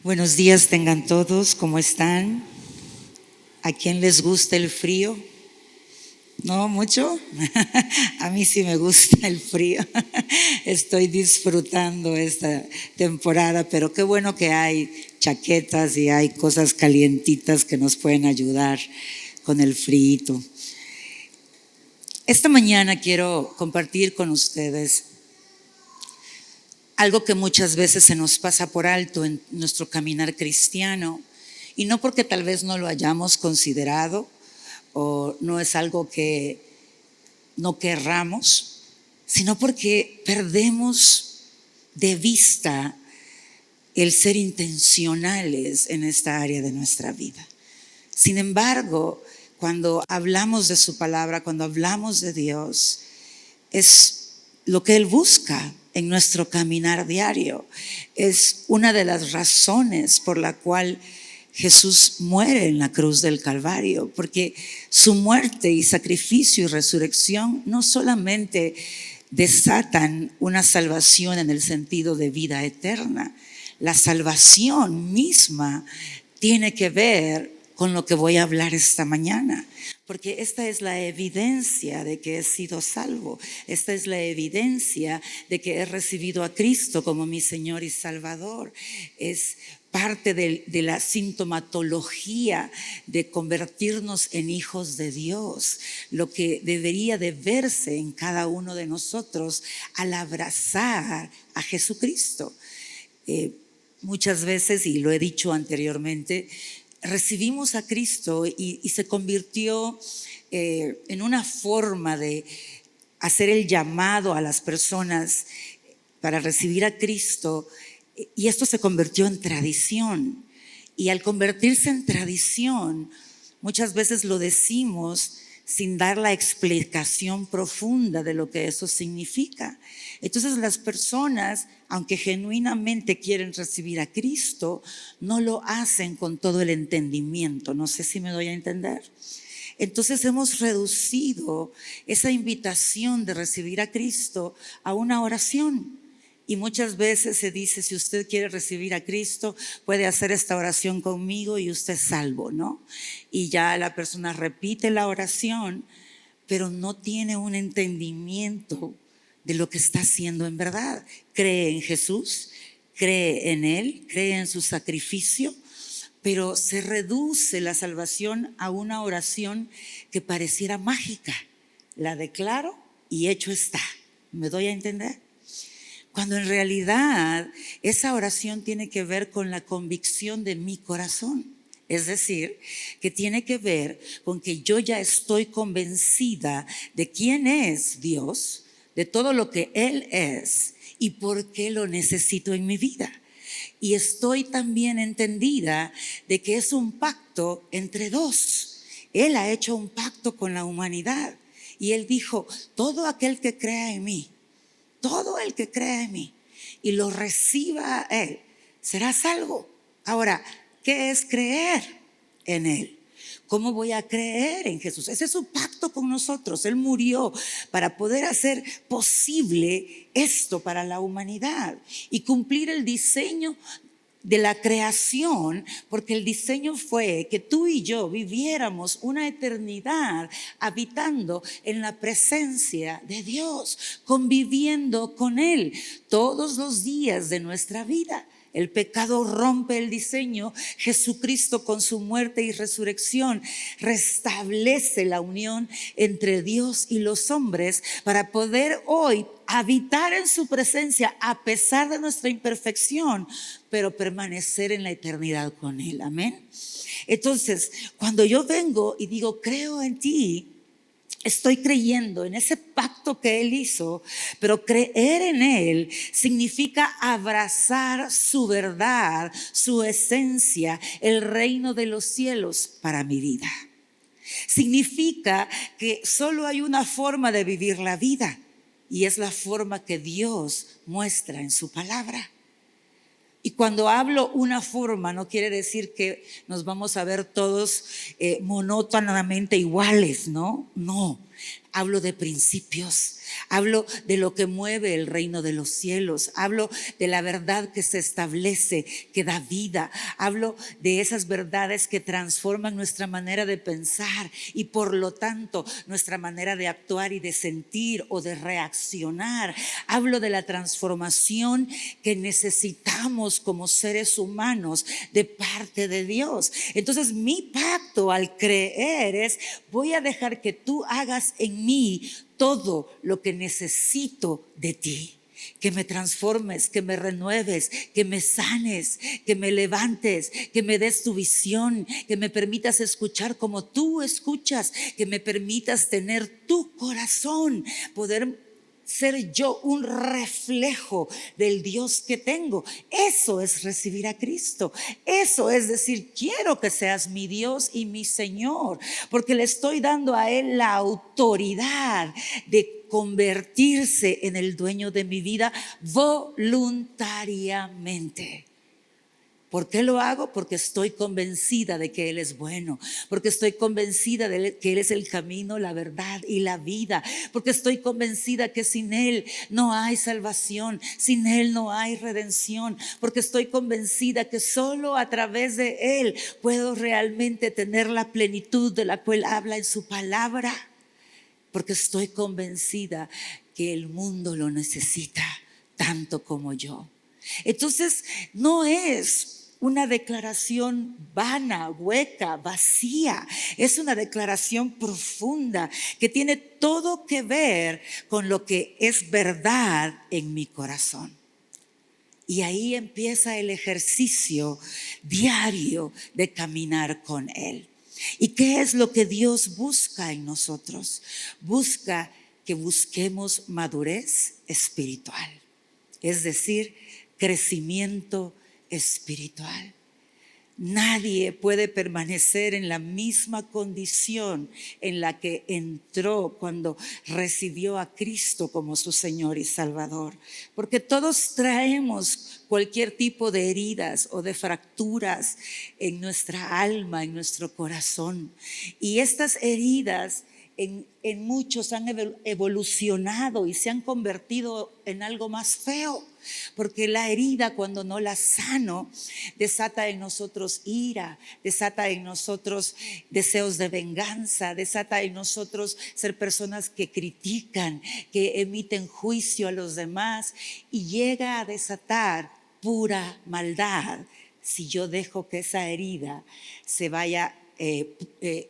Buenos días tengan todos, ¿cómo están? ¿A quién les gusta el frío? ¿No mucho? A mí sí me gusta el frío. Estoy disfrutando esta temporada, pero qué bueno que hay chaquetas y hay cosas calientitas que nos pueden ayudar con el frío. Esta mañana quiero compartir con ustedes algo que muchas veces se nos pasa por alto en nuestro caminar cristiano, y no porque tal vez no lo hayamos considerado o no es algo que no querramos, sino porque perdemos de vista el ser intencionales en esta área de nuestra vida. Sin embargo, cuando hablamos de su palabra, cuando hablamos de Dios, es lo que Él busca en nuestro caminar diario. Es una de las razones por la cual Jesús muere en la cruz del Calvario, porque su muerte y sacrificio y resurrección no solamente desatan una salvación en el sentido de vida eterna, la salvación misma tiene que ver con lo que voy a hablar esta mañana, porque esta es la evidencia de que he sido salvo. Esta es la evidencia de que he recibido a Cristo como mi Señor y Salvador. Es parte de la sintomatología de convertirnos en hijos de Dios, lo que debería de verse en cada uno de nosotros al abrazar a Jesucristo. Muchas veces, y lo he dicho anteriormente, recibimos a Cristo y se convirtió en una forma de hacer el llamado a las personas para recibir a Cristo, y esto se convirtió en tradición. Y al convertirse en tradición, muchas veces lo decimos sin dar la explicación profunda de lo que eso significa. Entonces las personas, aunque genuinamente quieren recibir a Cristo, no lo hacen con todo el entendimiento. No sé si me doy a entender. Entonces hemos reducido esa invitación de recibir a Cristo a una oración. Y muchas veces se dice, si usted quiere recibir a Cristo, puede hacer esta oración conmigo y usted es salvo, ¿no? Y ya la persona repite la oración, pero no tiene un entendimiento de lo que está haciendo en verdad. Cree en Jesús, cree en Él, cree en su sacrificio, pero se reduce la salvación a una oración que pareciera mágica. La declaro y hecho está. ¿Me doy a entender? Cuando en realidad esa oración tiene que ver con la convicción de mi corazón. Es decir, que tiene que ver con que yo ya estoy convencida de quién es Dios, de todo lo que Él es y por qué lo necesito en mi vida. Y estoy también entendida de que es un pacto entre dos. Él ha hecho un pacto con la humanidad y Él dijo, todo aquel que crea en mí, todo el que crea en mí y lo reciba a Él, será salvo. Ahora, ¿qué es creer en Él? ¿Cómo voy a creer en Jesús? Ese es su pacto con nosotros. Él murió para poder hacer posible esto para la humanidad y cumplir el diseño de la creación, porque el diseño fue que tú y yo viviéramos una eternidad habitando en la presencia de Dios, conviviendo con Él todos los días de nuestra vida. El pecado rompe el diseño. Jesucristo, con su muerte y resurrección, restablece la unión entre Dios y los hombres para poder hoy habitar en su presencia a pesar de nuestra imperfección, pero permanecer en la eternidad con Él. Amén. Entonces, cuando yo vengo y digo, creo en ti, estoy creyendo en ese pacto que Él hizo, pero creer en Él significa abrazar su verdad, su esencia, el reino de los cielos para mi vida. Significa que solo hay una forma de vivir la vida y es la forma que Dios muestra en su palabra. Y cuando hablo una forma, no quiere decir que nos vamos a ver todos monótonamente iguales, ¿no? No, hablo de principios, Hablo de lo que mueve el reino de los cielos. Hablo de la verdad que se establece, que da vida. Hablo de esas verdades que transforman nuestra manera de pensar y por lo tanto nuestra manera de actuar y de sentir o de reaccionar. Hablo de la transformación que necesitamos como seres humanos de parte de Dios. Entonces mi pacto al creer es: voy a dejar que tú hagas en mí todo lo que necesito de ti. Que me transformes, que me renueves, que me sanes, que me levantes, que me des tu visión, que me permitas escuchar como tú escuchas, que me permitas tener tu corazón, poder ser yo un reflejo del Dios que tengo. Eso es recibir a Cristo. Eso es decir: quiero que seas mi Dios y mi Señor, porque le estoy dando a Él la autoridad de convertirse en el dueño de mi vida voluntariamente. ¿Por qué lo hago? Porque estoy convencida de que Él es bueno, porque estoy convencida de que Él es el camino, la verdad y la vida, porque estoy convencida que sin Él no hay salvación, sin Él no hay redención, porque estoy convencida que solo a través de Él puedo realmente tener la plenitud de la cual habla en su palabra, porque estoy convencida que el mundo lo necesita tanto como yo. Entonces no es una declaración vana, hueca, vacía. Es una declaración profunda que tiene todo que ver con lo que es verdad en mi corazón. Y ahí empieza el ejercicio diario de caminar con Él. ¿Y qué es lo que Dios busca en nosotros? Busca que busquemos madurez espiritual, es decir, crecimiento espiritual. Nadie puede permanecer en la misma condición en la que entró cuando recibió a Cristo como su Señor y Salvador, porque todos traemos cualquier tipo de heridas o de fracturas en nuestra alma, en nuestro corazón, y estas heridas en muchos han evolucionado y se han convertido en algo más feo, porque la herida, cuando no la sano, desata en nosotros ira, desata en nosotros deseos de venganza, desata en nosotros ser personas que critican, que emiten juicio a los demás, y llega a desatar pura maldad si yo dejo que esa herida se vaya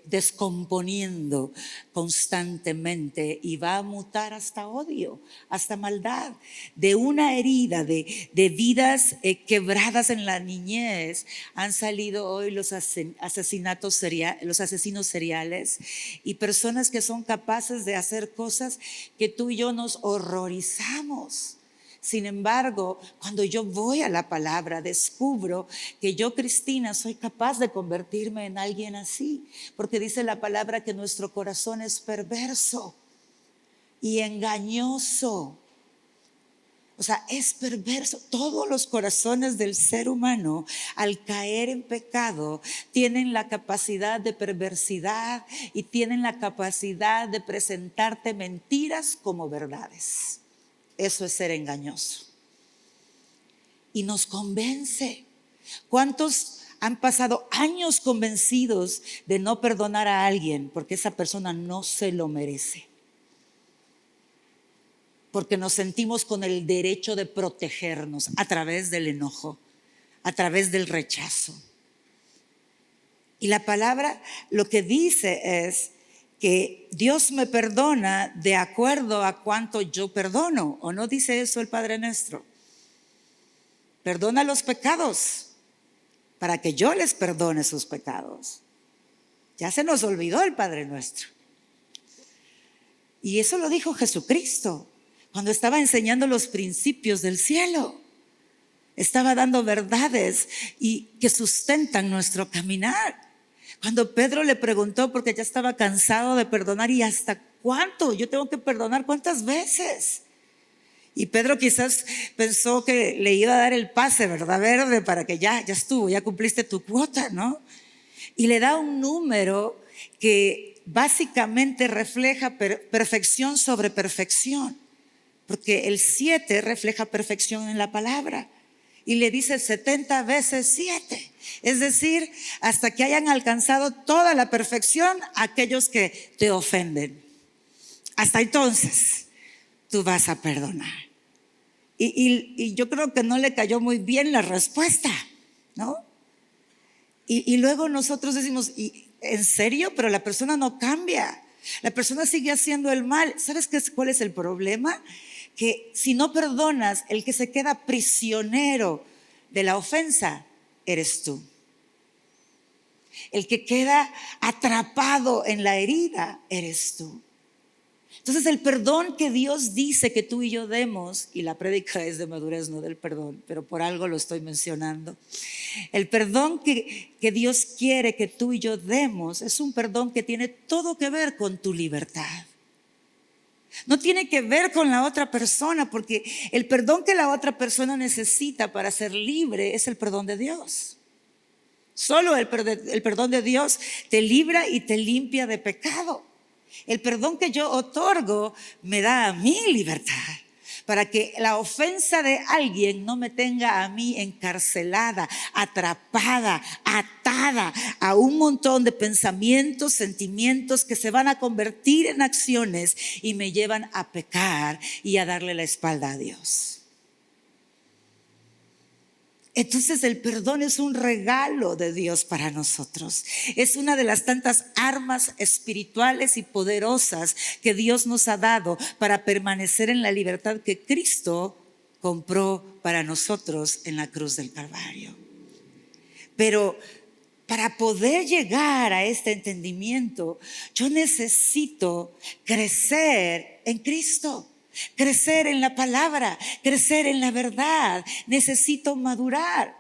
descomponiendo constantemente, y va a mutar hasta odio, hasta maldad. De una herida de vidas quebradas en la niñez han salido hoy los asesinos seriales y personas que son capaces de hacer cosas que tú y yo nos horrorizamos. Sin embargo, cuando yo voy a la palabra, descubro que yo, Cristina, soy capaz de convertirme en alguien así, porque dice la palabra que nuestro corazón es perverso y engañoso. O sea, es perverso. Todos los corazones del ser humano, al caer en pecado, tienen la capacidad de perversidad y tienen la capacidad de presentarte mentiras como verdades. Eso es ser engañoso. Y nos convence. ¿Cuántos han pasado años convencidos de no perdonar a alguien porque esa persona no se lo merece? Porque nos sentimos con el derecho de protegernos a través del enojo, a través del rechazo. Y la palabra lo que dice es que Dios me perdona de acuerdo a cuánto yo perdono. ¿O no dice eso el Padre Nuestro? Perdona los pecados para que yo les perdone sus pecados. Ya se nos olvidó el Padre Nuestro. Y eso lo dijo Jesucristo cuando estaba enseñando los principios del cielo. Estaba dando verdades y que sustentan nuestro caminar. Cuando Pedro le preguntó, porque ya estaba cansado de perdonar, ¿y hasta cuánto? Yo tengo que perdonar, ¿cuántas veces? Y Pedro quizás pensó que le iba a dar el pase, ¿verdad? Verde, para que ya estuvo, ya cumpliste tu cuota, ¿no? Y le da un número que básicamente refleja perfección sobre perfección, porque el 7 refleja perfección en la palabra. Y le dice 70 veces 7. Es decir, hasta que hayan alcanzado toda la perfección aquellos que te ofenden. Hasta entonces tú vas a perdonar. Y yo creo que no le cayó muy bien la respuesta, ¿no? Y luego nosotros decimos, ¿en serio? Pero la persona no cambia. La persona sigue haciendo el mal. ¿Sabes cuál es el problema? Que si no perdonas, el que se queda prisionero de la ofensa eres tú. El que queda atrapado en la herida eres tú. Entonces el perdón que Dios dice que tú y yo demos, y la prédica es de madurez, no del perdón, pero por algo lo estoy mencionando. El perdón que Dios quiere que tú y yo demos es un perdón que tiene todo que ver con tu libertad. No tiene que ver con la otra persona, porque el perdón que la otra persona necesita para ser libre es el perdón de Dios. Solo el perdón de Dios te libra y te limpia de pecado. El perdón que yo otorgo me da a mí libertad, para que la ofensa de alguien no me tenga a mí encarcelada, atrapada, atada a un montón de pensamientos, sentimientos que se van a convertir en acciones y me llevan a pecar y a darle la espalda a Dios. Entonces el perdón es un regalo de Dios para nosotros. Es una de las tantas armas espirituales y poderosas que Dios nos ha dado para permanecer en la libertad que Cristo compró para nosotros en la cruz del Calvario. Pero para poder llegar a este entendimiento, yo necesito crecer en Cristo. Crecer en la palabra, crecer en la verdad. Necesito madurar.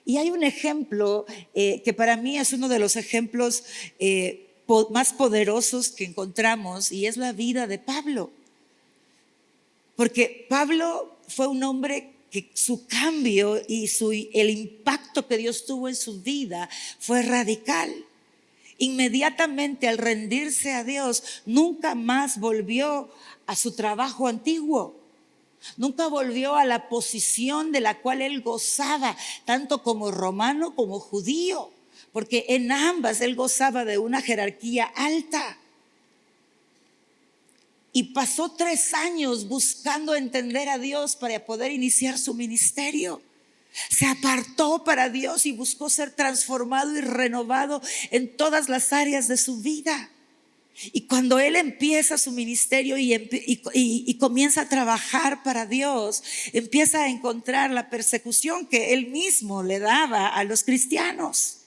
Y hay un ejemplo que para mí es uno de los ejemplos más poderosos que encontramos, y es la vida de Pablo. Porque Pablo fue un hombre que su cambio y el impacto que Dios tuvo en su vida fue radical. Inmediatamente al rendirse a Dios, nunca más volvió a su trabajo antiguo. Nunca volvió a la posición de la cual él gozaba, tanto como romano como judío, porque en ambas él gozaba de una jerarquía alta. Y pasó 3 años buscando entender a Dios para poder iniciar su ministerio. Se apartó para Dios y buscó ser transformado y renovado en todas las áreas de su vida. Y cuando él empieza su ministerio y comienza a trabajar para Dios, empieza a encontrar la persecución que él mismo le daba a los cristianos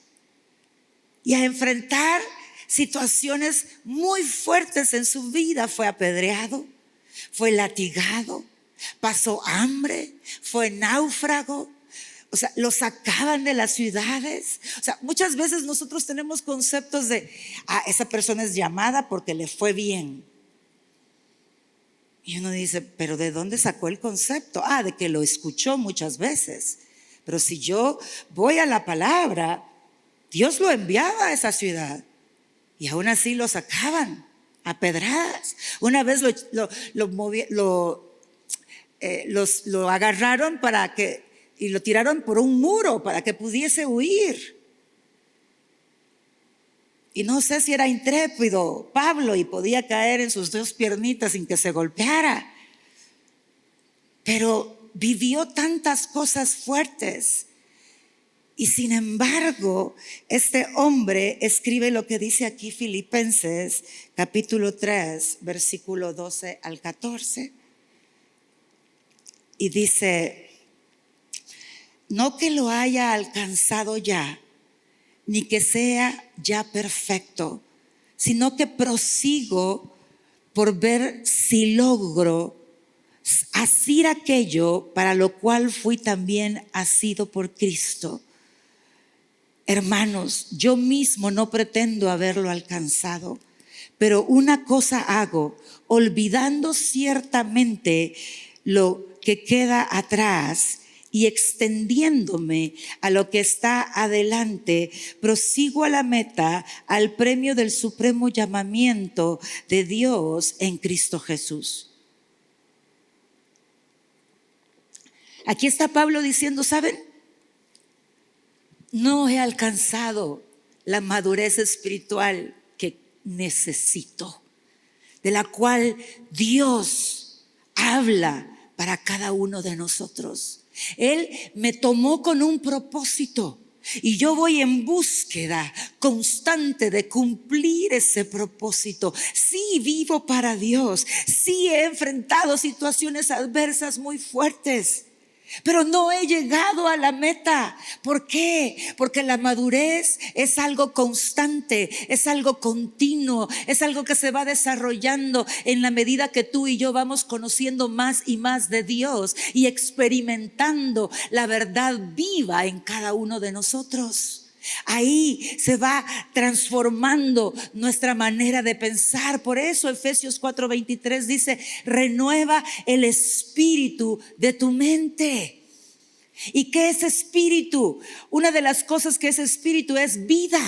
y a enfrentar situaciones muy fuertes en su vida. Fue apedreado, fue latigado, pasó hambre, fue náufrago. O sea, lo sacaban de las ciudades. O sea, muchas veces nosotros tenemos conceptos de, esa persona es llamada porque le fue bien. Y uno dice, pero ¿de dónde sacó el concepto? De que lo escuchó muchas veces. Pero si yo voy a la palabra, Dios lo enviaba a esa ciudad. Y aún así lo sacaban a pedradas. Una vez lo agarraron y lo tiraron por un muro para que pudiese huir. Y no sé si era intrépido Pablo y podía caer en sus 2 piernitas sin que se golpeara. Pero vivió tantas cosas fuertes. Y sin embargo, este hombre escribe lo que dice aquí Filipenses capítulo 3, versículo 12 al 14. Y dice: no que lo haya alcanzado ya, ni que sea ya perfecto, sino que prosigo por ver si logro asir aquello para lo cual fui también asido por Cristo. Hermanos, yo mismo no pretendo haberlo alcanzado, pero una cosa hago, olvidando ciertamente lo que queda atrás y extendiéndome a lo que está adelante, prosigo a la meta, al premio del supremo llamamiento de Dios en Cristo Jesús. Aquí está Pablo diciendo, ¿saben? No he alcanzado la madurez espiritual que necesito, de la cual Dios habla para cada uno de nosotros. Él me tomó con un propósito y yo voy en búsqueda constante de cumplir ese propósito. Sí, vivo para Dios. Sí, he enfrentado situaciones adversas muy fuertes, pero no he llegado a la meta. ¿Por qué? Porque la madurez es algo constante, es algo continuo, es algo que se va desarrollando en la medida que tú y yo vamos conociendo más y más de Dios y experimentando la verdad viva en cada uno de nosotros. Ahí se va transformando nuestra manera de pensar. Por eso Efesios 4:23 dice, renueva el espíritu de tu mente. ¿Y qué es espíritu? Una de las cosas que es espíritu es vida.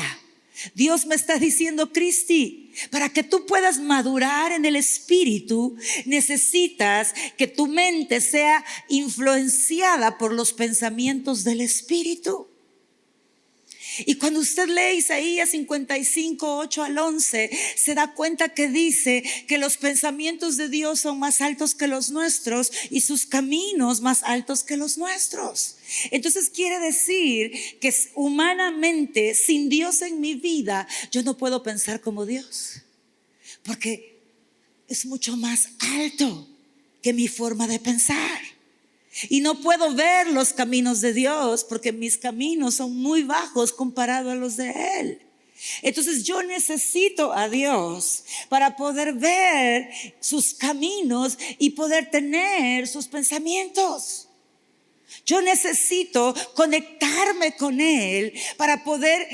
Dios me está diciendo, Cristi, para que tú puedas madurar en el espíritu, necesitas que tu mente sea influenciada por los pensamientos del espíritu. Y cuando usted lee Isaías 55, 8 al 11, se da cuenta que dice que los pensamientos de Dios son más altos que los nuestros y sus caminos más altos que los nuestros. Entonces quiere decir que humanamente, sin Dios en mi vida, yo no puedo pensar como Dios, porque es mucho más alto que mi forma de pensar. Y no puedo ver los caminos de Dios porque mis caminos son muy bajos comparados a los de Él. Entonces yo necesito a Dios para poder ver sus caminos y poder tener sus pensamientos. Yo necesito conectarme con Él para poder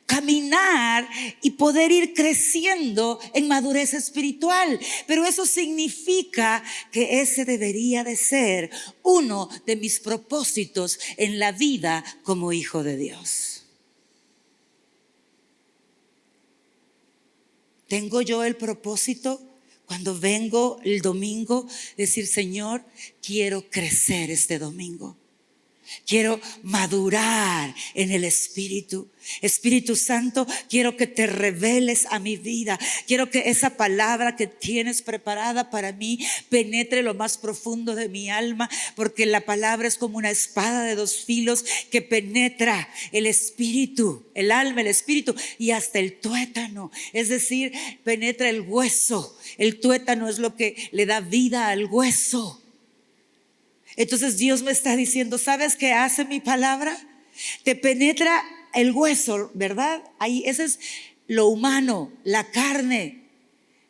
caminar y poder ir creciendo en madurez espiritual. Pero eso significa que ese debería de ser uno de mis propósitos en la vida como hijo de Dios. Tengo yo el propósito cuando vengo el domingo decir, Señor, quiero crecer este domingo. Quiero madurar en el Espíritu. Espíritu Santo, quiero que te reveles a mi vida. Quiero que esa palabra que tienes preparada para mí penetre lo más profundo de mi alma, porque la palabra es como una espada de dos filos que penetra el espíritu, el alma, el espíritu y hasta el tuétano. Es decir, penetra el hueso. El tuétano es lo que le da vida al hueso. Entonces Dios me está diciendo, ¿sabes qué hace mi palabra? Te penetra el hueso, ¿verdad? Ahí, ese es lo humano, la carne.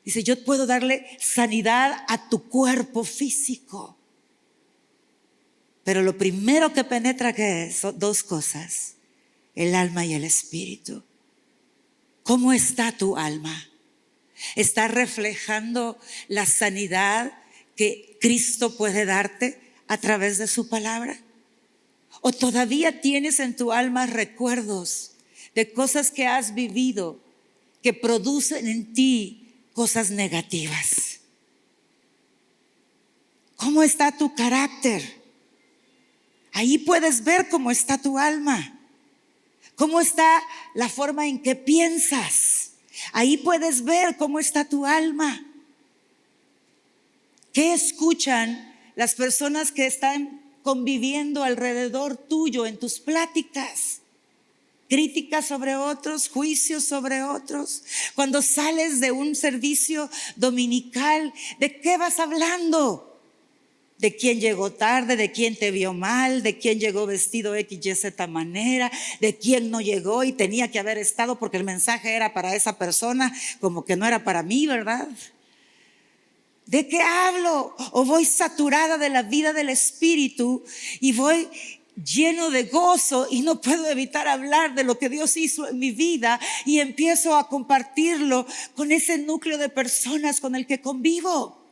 Dice, yo puedo darle sanidad a tu cuerpo físico. Pero lo primero que penetra, ¿qué es? Son dos cosas, el alma y el espíritu. ¿Cómo está tu alma? ¿Está reflejando la sanidad que Cristo puede darte a través de su palabra? ¿O todavía tienes en tu alma recuerdos de cosas que has vivido que producen en ti cosas negativas? ¿Cómo está tu carácter? Ahí puedes ver cómo está tu alma, cómo está la forma en que piensas. Ahí puedes ver cómo está tu alma. ¿Qué escuchan las personas que están conviviendo alrededor tuyo en tus pláticas? Críticas sobre otros, juicios sobre otros. Cuando sales de un servicio dominical, ¿de qué vas hablando? ¿De quién llegó tarde? ¿De quién te vio mal? ¿De quién llegó vestido X, Y, Z manera? ¿De quién no llegó y tenía que haber estado porque el mensaje era para esa persona, como que no era para mí, ¿verdad? ¿De qué hablo? O voy saturada de la vida del Espíritu y voy lleno de gozo y no puedo evitar hablar de lo que Dios hizo en mi vida y empiezo a compartirlo con ese núcleo de personas con el que convivo.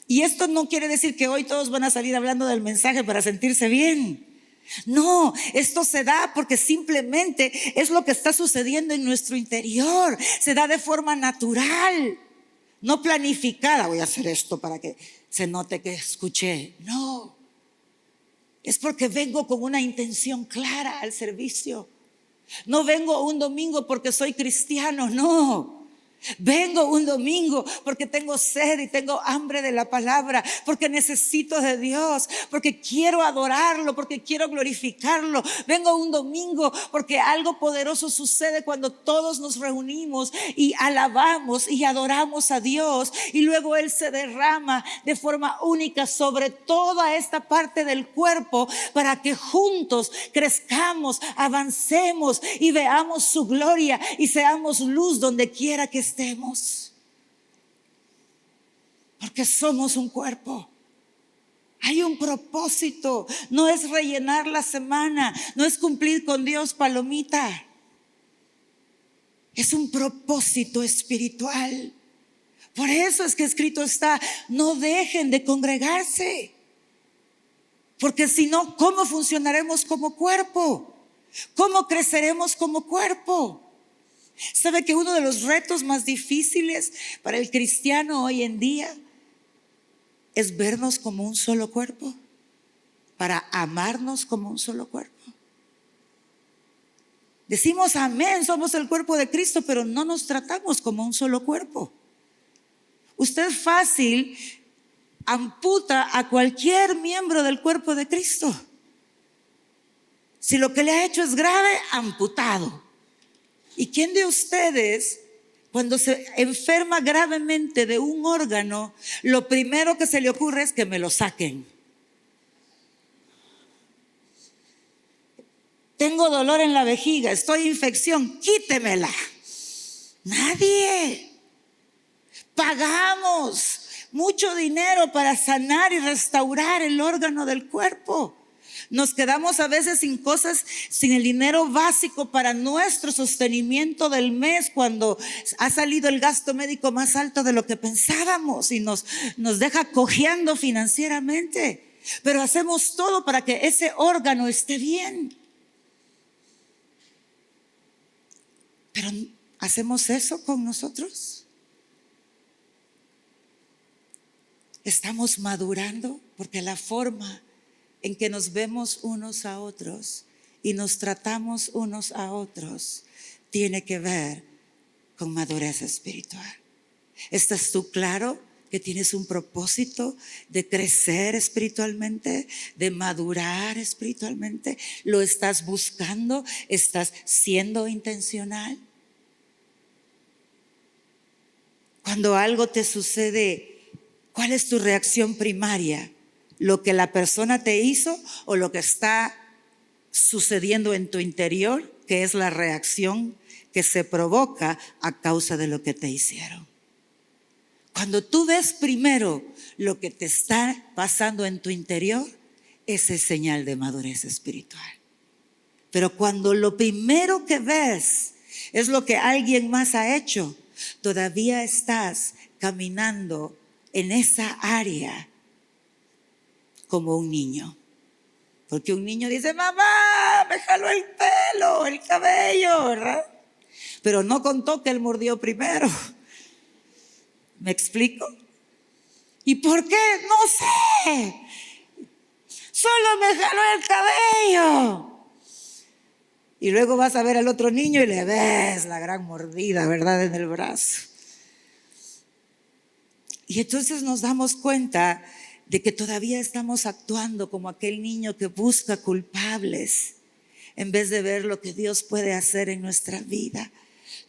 Y esto no quiere decir que hoy todos van a salir hablando del mensaje para sentirse bien. No, esto se da porque simplemente es lo que está sucediendo en nuestro interior. Se da de forma natural, no planificada. Voy a hacer esto para que se note que escuché. No, es porque vengo con una intención clara al servicio. No vengo un domingo porque soy cristiano, no. Vengo un domingo porque tengo sed y tengo hambre de la palabra, porque necesito de Dios, porque quiero adorarlo, porque quiero glorificarlo. Vengo un domingo porque algo poderoso sucede cuando todos nos reunimos y alabamos y adoramos a Dios, y luego Él se derrama de forma única sobre toda esta parte del cuerpo para que juntos crezcamos, avancemos y veamos su gloria y seamos luz donde quiera que estemos, porque somos un cuerpo. Hay un propósito, no es rellenar la semana, no es cumplir con Dios palomita, es un propósito espiritual. Por eso es que escrito está: no dejen de congregarse, porque si no, ¿cómo funcionaremos como cuerpo? ¿Cómo creceremos como cuerpo? ¿Sabe que uno de los retos más difíciles para el cristiano hoy en día es vernos como un solo cuerpo, para amarnos como un solo cuerpo? Decimos amén, somos el cuerpo de Cristo, pero no nos tratamos como un solo cuerpo. Usted fácil amputa a cualquier miembro del cuerpo de Cristo. Si lo que le ha hecho es grave, amputado. ¿Y quién de ustedes, cuando se enferma gravemente de un órgano, lo primero que se le ocurre es que me lo saquen? Tengo dolor en la vejiga, estoy en infección, quítemela. Nadie. Pagamos mucho dinero para sanar y restaurar el órgano del cuerpo. Nos quedamos a veces sin cosas, sin el dinero básico para nuestro sostenimiento del mes, cuando ha salido el gasto médico más alto de lo que pensábamos y nos deja cojeando financieramente. Pero hacemos todo para que ese órgano esté bien. Pero ¿hacemos eso con nosotros? ¿Estamos madurando? Porque la forma en que nos vemos unos a otros y nos tratamos unos a otros tiene que ver con madurez espiritual. ¿Estás tú claro que tienes un propósito de crecer espiritualmente, de madurar espiritualmente? ¿Lo estás buscando? ¿Estás siendo intencional? Cuando algo te sucede, ¿cuál es tu reacción primaria? ¿Lo que la persona te hizo o lo que está sucediendo en tu interior, que es la reacción que se provoca a causa de lo que te hicieron? Cuando tú ves primero lo que te está pasando en tu interior, esa es señal de madurez espiritual. Pero cuando lo primero que ves es lo que alguien más ha hecho, todavía estás caminando en esa área como un niño. Porque un niño dice: mamá, me jaló el pelo, el cabello, ¿verdad? Pero no contó que él mordió primero. ¿Me explico? ¿Y por qué? No sé. Solo me jaló el cabello. Y luego vas a ver al otro niño y le ves la gran mordida, ¿verdad?, en el brazo. Y entonces nos damos cuenta de que todavía estamos actuando como aquel niño que busca culpables, en vez de ver lo que Dios puede hacer en nuestra vida.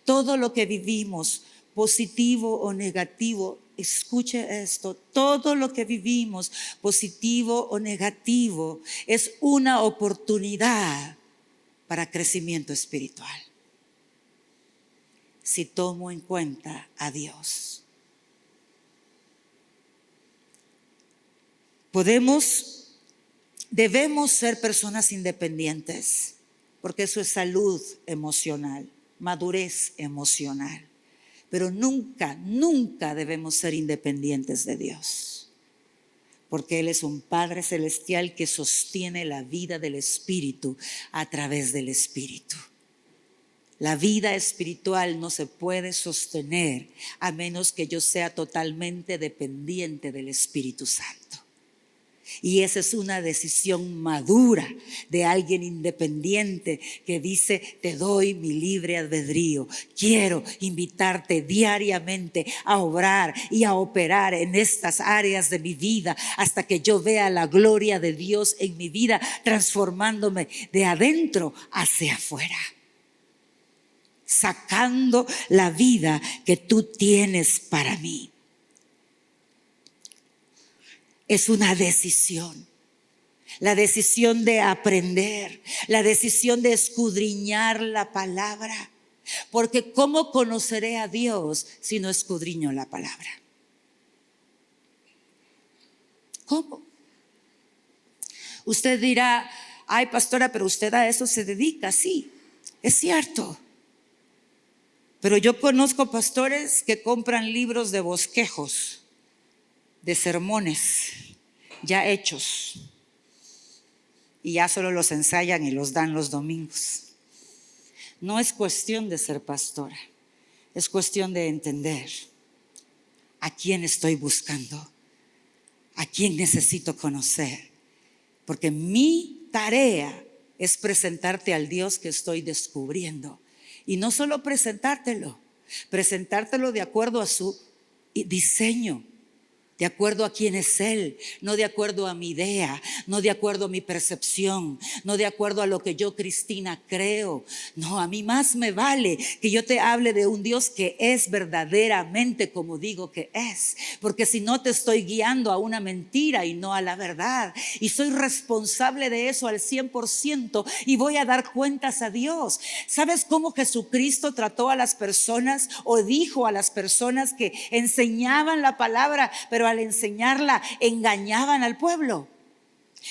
Todo lo que vivimos, positivo o negativo, escuche esto: todo lo que vivimos, positivo o negativo, es una oportunidad para crecimiento espiritual, si tomo en cuenta a Dios. Debemos ser personas independientes, porque eso es salud emocional, madurez emocional. Pero nunca, nunca debemos ser independientes de Dios. porque Él es un Padre celestial que sostiene la vida del Espíritu a través del Espíritu. La vida espiritual no se puede sostener a menos que yo sea totalmente dependiente del Espíritu Santo. Y esa es una decisión madura de alguien independiente que dice: te doy mi libre albedrío. Quiero invitarte diariamente a obrar y a operar en estas áreas de mi vida hasta que yo vea la gloria de Dios en mi vida, transformándome de adentro hacia afuera, sacando la vida que tú tienes para mí. Es una decisión, la decisión de aprender, la decisión de escudriñar la palabra. Porque ¿cómo conoceré a Dios si no escudriño la palabra? ¿Cómo? Usted dirá: ay, pastora, pero usted a eso se dedica. Sí, es cierto. Pero yo conozco pastores que compran libros de bosquejos, de sermones ya hechos, y ya solo los ensayan y los dan los domingos. No es cuestión de ser pastora, es cuestión de entender a quién estoy buscando, a quién necesito conocer, porque mi tarea es presentarte al Dios que estoy descubriendo. Y no solo presentártelo de acuerdo a su diseño, de acuerdo a quién es Él, no de acuerdo a mi idea, no de acuerdo a mi percepción, no de acuerdo a lo que yo, Cristina, creo. No, a mí más me vale que yo te hable de un Dios que es verdaderamente como digo que es, porque si no te estoy guiando a una mentira y no a la verdad, y soy responsable de eso al 100% y voy a dar cuentas a Dios. ¿Sabes cómo Jesucristo trató a las personas o dijo a las personas que enseñaban la palabra, pero al enseñarla engañaban al pueblo?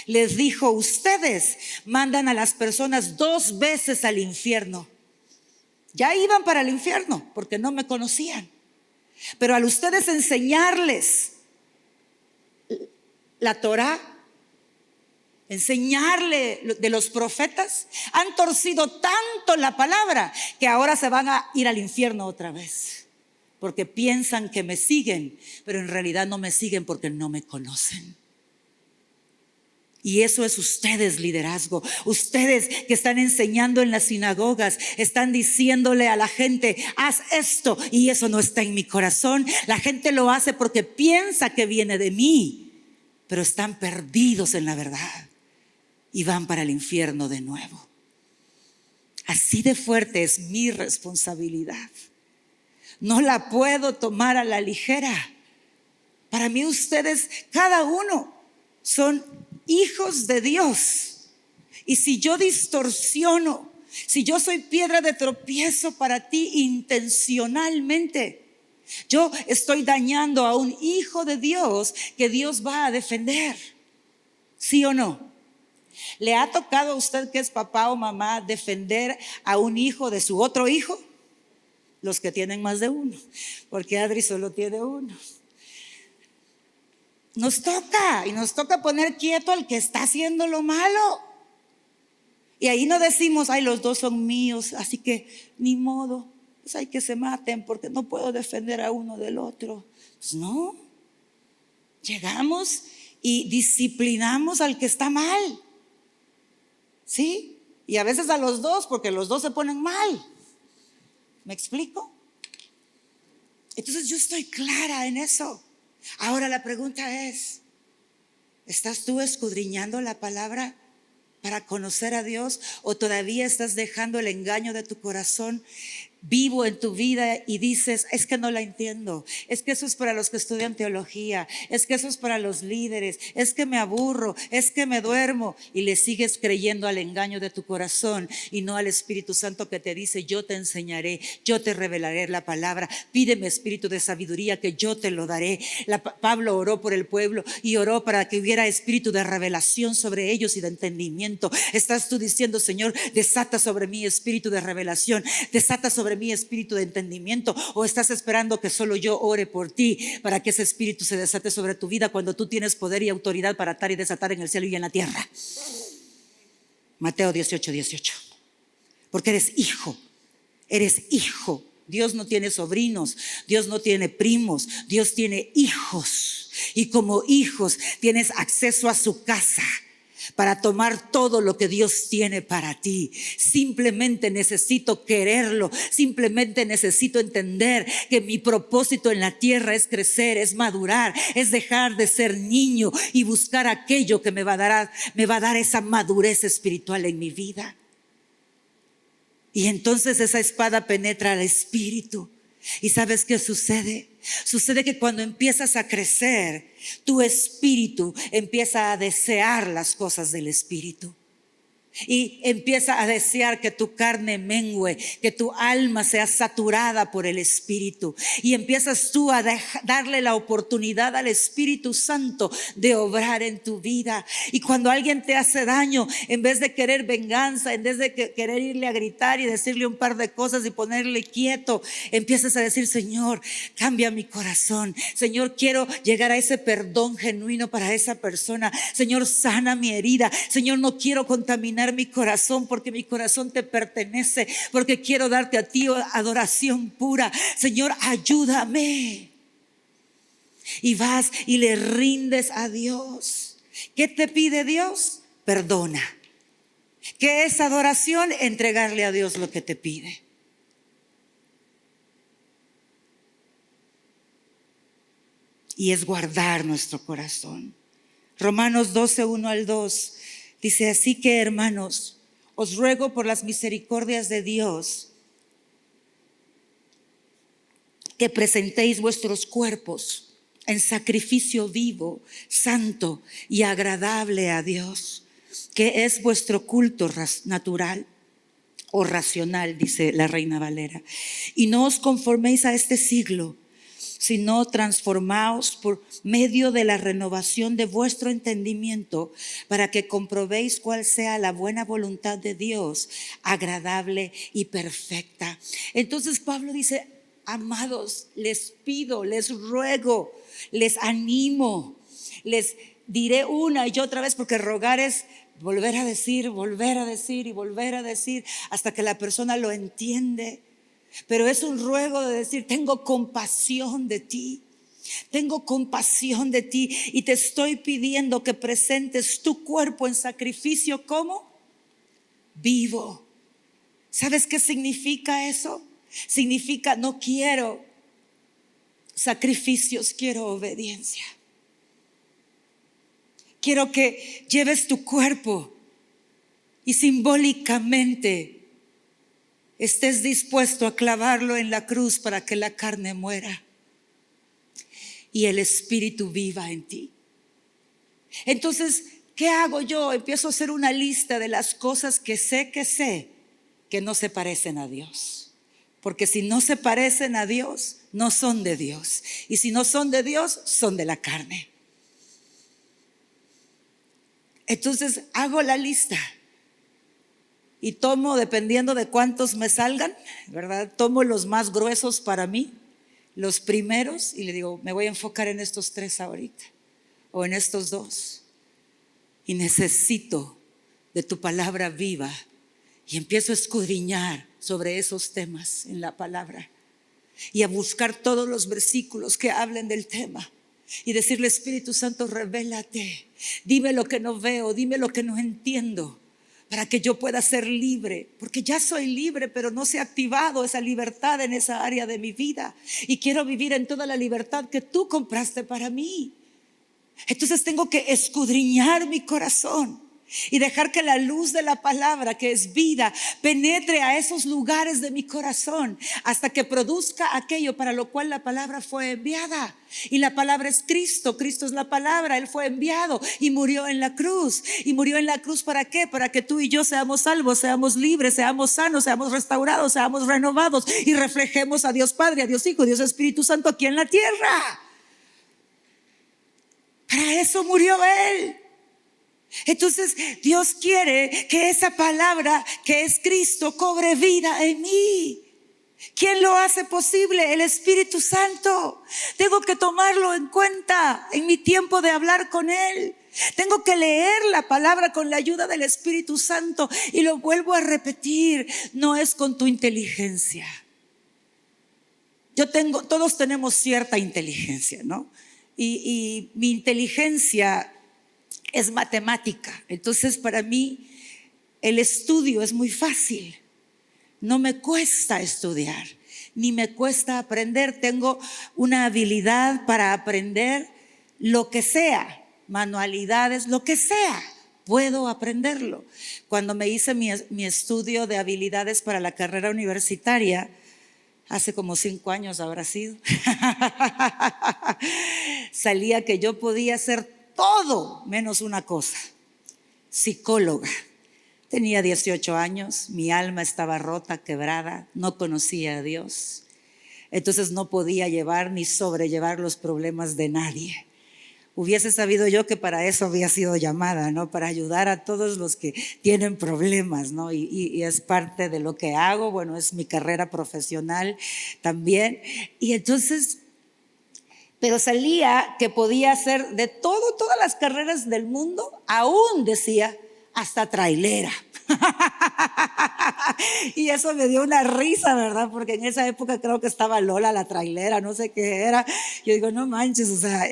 Les dijo: ustedes mandan a las personas 2 veces al infierno. Ya iban para el infierno porque no me conocían, pero al ustedes enseñarles la Torá, enseñarle de los profetas, han torcido tanto la palabra que ahora se van a ir al infierno otra vez, porque piensan que me siguen, pero en realidad no me siguen porque no me conocen. Y eso es ustedes, liderazgo. Ustedes que están enseñando en las sinagogas, están diciéndole a la gente: haz esto, y eso no está en mi corazón. La gente lo hace porque piensa que viene de mí, pero están perdidos en la verdad y van para el infierno de nuevo. Así de fuerte es mi responsabilidad. No la puedo tomar a la ligera. Para mí ustedes, cada uno, son hijos de Dios. Y si yo distorsiono, si yo soy piedra de tropiezo para ti intencionalmente, yo estoy dañando a un hijo de Dios que Dios va a defender. ¿Sí o no? ¿Le ha tocado a usted, que es papá o mamá, defender a un hijo de su otro hijo? Los que tienen más de uno, porque Adri solo tiene uno. Nos toca poner quieto al que está haciendo lo malo. Y ahí no decimos: ay, los dos son míos, así que ni modo, pues hay que se maten porque no puedo defender a uno del otro. Pues no, llegamos y disciplinamos al que está mal, ¿sí? Y a veces a los dos, porque los dos se ponen mal. ¿Me explico? Entonces yo estoy clara en eso. Ahora la pregunta es: ¿estás tú escudriñando la palabra para conocer a Dios, o todavía estás dejando el engaño de tu corazón vivo en tu vida y dices: es que no la entiendo, es que eso es para los que estudian teología, es que eso es para los líderes, es que me aburro, es que me duermo, y le sigues creyendo al engaño de tu corazón y no al Espíritu Santo que te dice: yo te enseñaré, yo te revelaré la palabra, pídeme espíritu de sabiduría que yo te lo daré? Pablo oró por el pueblo y oró para que hubiera espíritu de revelación sobre ellos y de entendimiento. Estás tú diciendo: Señor, desata sobre mí espíritu de revelación, desata sobre sobre mí espíritu de entendimiento, o estás esperando que solo yo ore por ti para que ese espíritu se desate sobre tu vida cuando tú tienes poder y autoridad para atar y desatar en el cielo y en la tierra. Mateo 18:18. Porque eres hijo. Eres hijo. Dios no tiene sobrinos, Dios no tiene primos, Dios tiene hijos. Y como hijos tienes acceso a su casa para tomar todo lo que Dios tiene para ti. Simplemente necesito quererlo, simplemente necesito entender que mi propósito en la tierra es crecer, es madurar, es dejar de ser niño y buscar aquello que me va a dar esa madurez espiritual en mi vida. Y entonces esa espada penetra al espíritu. ¿Y sabes qué sucede? Sucede que cuando empiezas a crecer, tu espíritu empieza a desear las cosas del espíritu. Y empieza a desear que tu carne mengue, que tu alma sea saturada por el Espíritu. Y empiezas tú a darle la oportunidad al Espíritu Santo de obrar en tu vida. Y cuando alguien te hace daño, en vez de querer venganza, en vez de querer irle a gritar y decirle un par de cosas y ponerle quieto, empiezas a decir: Señor, cambia mi corazón. Señor, quiero llegar a ese perdón genuino para esa persona. Señor, sana mi herida. Señor, no quiero contaminar mi corazón, porque mi corazón te pertenece, porque quiero darte a ti adoración pura. Señor, ayúdame. Y vas y le rindes a Dios. ¿Qué te pide Dios? Perdona. ¿Qué es adoración? Entregarle a Dios lo que te pide. Y es guardar nuestro corazón. Romanos 12:1-2 dice: así que, hermanos, os ruego por las misericordias de Dios que presentéis vuestros cuerpos en sacrificio vivo, santo y agradable a Dios, que es vuestro culto natural o racional, dice la Reina Valera. Y no os conforméis a este siglo, sino transformaos por medio de la renovación de vuestro entendimiento, para que comprobéis cuál sea la buena voluntad de Dios, agradable y perfecta. Entonces Pablo dice: amados, les pido, les ruego, les animo, les diré una y otra vez, porque rogar es volver a decir y volver a decir hasta que la persona lo entiende. Pero es un ruego de decir: tengo compasión de ti. Tengo compasión de ti y te estoy pidiendo que presentes tu cuerpo en sacrificio como vivo. ¿Sabes qué significa eso? Significa: no quiero sacrificios, quiero obediencia. Quiero que lleves tu cuerpo y simbólicamente estés dispuesto a clavarlo en la cruz para que la carne muera y el espíritu viva en ti. Entonces, ¿qué hago yo? Empiezo a hacer una lista de las cosas que sé que no se parecen a Dios. Porque si no se parecen a Dios, no son de Dios. Y si no son de Dios, son de la carne. Entonces hago la lista y tomo, dependiendo de cuántos me salgan, ¿verdad? Tomo los más gruesos para mí, los primeros, y le digo: me voy a enfocar en estos 3 ahorita, o en estos 2. Y necesito de tu palabra viva. Y empiezo a escudriñar sobre esos temas en la palabra y a buscar todos los versículos que hablen del tema y decirle: Espíritu Santo, revélate, dime lo que no veo, dime lo que no entiendo, para que yo pueda ser libre, porque ya soy libre, pero no se ha activado esa libertad en esa área de mi vida, y quiero vivir en toda la libertad que tú compraste para mí. Entonces tengo que escudriñar mi corazón y dejar que la luz de la palabra, que es vida, penetre a esos lugares de mi corazón hasta que produzca aquello para lo cual la palabra fue enviada. Y la palabra es Cristo. Cristo es la palabra. Él fue enviado y murió en la cruz. ¿Y murió en la cruz para qué? Para que tú y yo seamos salvos, seamos libres, seamos sanos, seamos restaurados, seamos renovados y reflejemos a Dios Padre, a Dios Hijo, a Dios Espíritu Santo aquí en la tierra. Para eso murió Él. Entonces Dios quiere que esa palabra, que es Cristo, cobre vida en mí. ¿Quién lo hace posible? El Espíritu Santo. Tengo que tomarlo en cuenta en mi tiempo de hablar con Él. Tengo que leer la palabra con la ayuda del Espíritu Santo. Y lo vuelvo a repetir, no es con tu inteligencia. Todos tenemos cierta inteligencia, ¿no? Y mi inteligencia es matemática. Entonces para mí el estudio es muy fácil. No me cuesta estudiar, ni me cuesta aprender. Tengo una habilidad para aprender lo que sea, manualidades, lo que sea, puedo aprenderlo. Cuando me hice mi estudio de habilidades para la carrera universitaria, hace como 5 años habrá sido, salía que yo podía hacer todo menos una cosa: psicóloga. Tenía 18 años, mi alma estaba rota, quebrada, no conocía a Dios. Entonces no podía llevar ni sobrellevar los problemas de nadie. Hubiese sabido yo que para eso había sido llamada, ¿no? Para ayudar a todos los que tienen problemas, ¿no? Y es parte de lo que hago. Bueno, es mi carrera profesional también. Y entonces, pero salía que podía hacer de todo, todas las carreras del mundo, aún decía, hasta trailera. Y eso me dio una risa, ¿verdad? Porque en esa época creo que estaba Lola la trailera, no sé qué era. Yo digo, no manches, o sea,